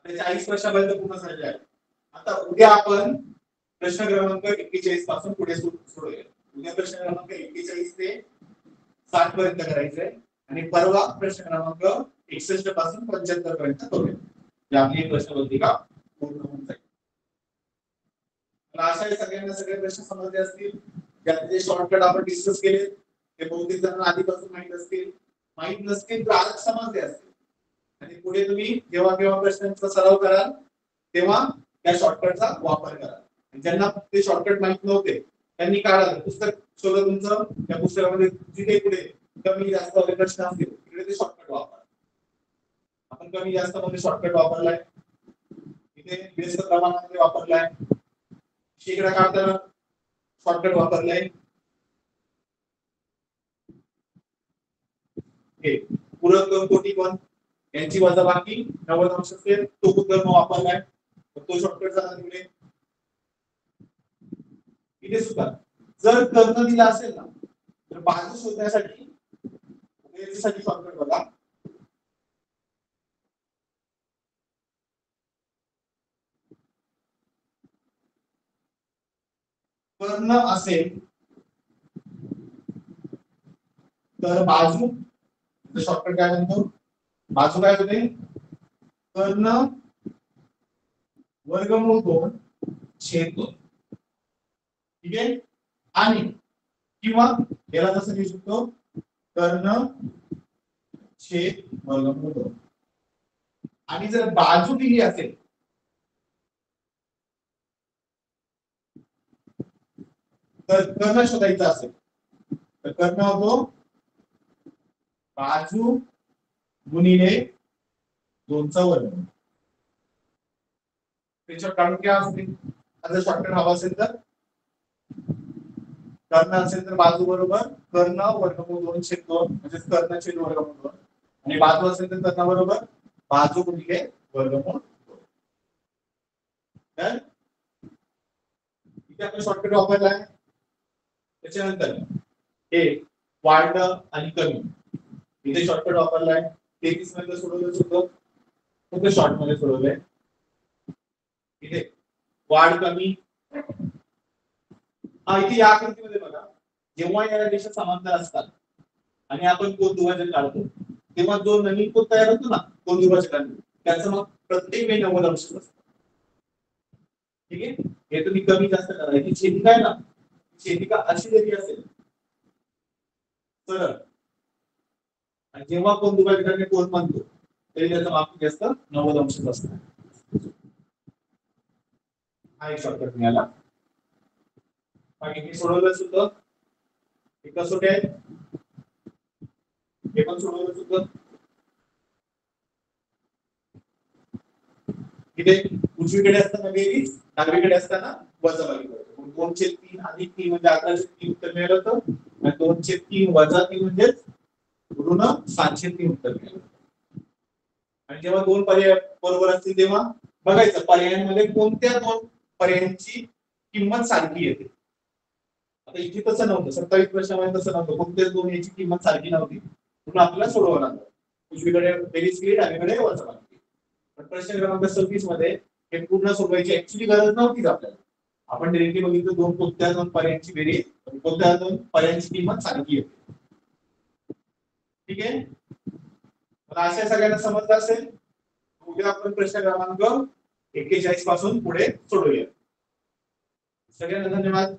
आता 40 प्रश्नापर्यंत पूर्ण झालेले आहे. आता उद्या आपण प्रश्न क्रमांक 41 पासून पुढे सोडूया. उद्या प्रश्न क्रमांक 41 ते 60 पर्यंत करायचंय आणि परवा प्रश्न क्रमांक 61 पासून 75 पर्यंत करूया. जी आपली प्रश्नपत्रिका पूर्ण होऊन जाईल. आशा आहे सगळ्यांना सगळे प्रश्न समजले असतील. ज्याचे शॉर्टकट आपण डिस्कस केले ते बहुतेक जणांना आधीपासून माहित असतील. माहित नसतील तर आज समजले असतील. आणि पुढे तुम्ही जेव्हा केव्हा प्रश्नांचा सराव कराल तेव्हा त्या शॉर्टकटचा वापर करा. ज्यांना ते शॉर्टकट माहित नव्हते त्यांनी काढा पुस्तक शोधा तुमचं. त्या पुस्तकामध्ये जिथे पुढे कमी जास्त प्रश्न असतील तिकडे ते शॉर्टकट वापरा. आपण कमी जास्त मध्ये शॉर्टकट वापरलाय. इथे व्यस्त प्रमाणामध्ये वापरलाय. शेकडा काढताना शॉर्टकट वापरलाय. पूरक कोटी पण यांची वजाबाकी 90 अंश असेल तो गुणधर्म वापरलाय. तो शॉर्टकट झाला तिकडे. इथे सुद्धा जर कर्ण दिला असेल ना तर बाजू शोधण्यासाठी याच्यासाठी शॉर्टकट बघा. कर्ण असेल तर बाजू शॉर्टकट काय म्हणतो. बाजू काय होते कर्ण वर्गमूळ 2 छेद 2. ठीक आहे. आणि किंवा याला जसं लिहू शकतो कर्ण छेद वर्गमूळ 2. आणि जर बाजू दिली असेल तर कर्ण शोधायचा असेल तर कर्ण होतो बाजू गुणिले 2चा वर्ग. त्याच्यात काढून घ्या असतील. आता शॉर्टकट हवा असेल तर कर्ण असेल तर बाजू बरोबर कर्ण वर्गमूळ 2 छेद 2 म्हणजे कर्ण छेद वर्गमूळ 2 आणि बाजू असेल तर कर्ण बरोबर बाजू गुणिले वर्गमूळ 2. तर इथे आपण शॉर्टकट वापरलाय. त्याच्यानंतर हे वाढणं आणि कमी इथे शॉर्टकट वापरलाय. 33 मध्ये सोडवलं होतं फक्त शॉर्ट मध्ये सोडवलंय. इथे वाढ कमी इथे या आकृतीमध्ये बघा जेव्हा या रेषा समांतर असतात आणि आपण कोन दुभाजक काढतो तेव्हा जो नवीन कोन तयार होतो ना कोन दुभाजकांनी त्याचं मग प्रत्येक वेळी 90 अंश असतं. ठीक आहे. हे तुम्ही कमी जास्त करा. याची छेदिका आहे ना छेदिका अशी जरी असेल तर आणि जेव्हा कोन दुभाजकांनी कोन बनतो तरी त्याचं माप किती असतं 90 अंश असतं. हा एक शॉर्टकट मिळाला. बाकी मी सोडवलं सुद्धा हे कसोटी आहे. हे पण सोडवलं सुद्धा. इथे उजवीकडे असताना बेरीज डावीकडे असताना वजाबाकी करतो. 2/3 अधिक 3 म्हणजे 11/3 उत्तर मिळालं होतं आणि 2/3 वजा 3 म्हणजे ऋण 7/3 उत्तर मिळालं. आणि जेव्हा दोन पर्याय बरोबर असतील तेव्हा बघायचं पर्यायांमध्ये कोणत्या दोन पर्यायांची किंमत सारखी येते. आता इथे तसं नव्हतं. 27 प्रश्नामध्ये तसं नव्हतं. कोणत्याच दोन याची किंमत सारखी नव्हती म्हणून आपल्याला सोडवावं लागलं. उजवीकडे बेरीज केली डावीकडे वजाबाकी. पण प्रश्न क्रमांक 36 मध्ये हे पूर्ण सोडवायची ऍक्च्युअली गरज नव्हतीच आपल्याला. आपण डायरेक्टली बघितलं कोणत्या दोन पर्यायांची बेरीज कोणत्या दोन पर्यायांची किंमत सारखी येते. ठीक आहे. अशा सगळ्यांना समजलं असेल. उद्या आपण प्रश्न क्रमांक 41 पासून पुढे सोडवूया. सगळ्यांना धन्यवाद.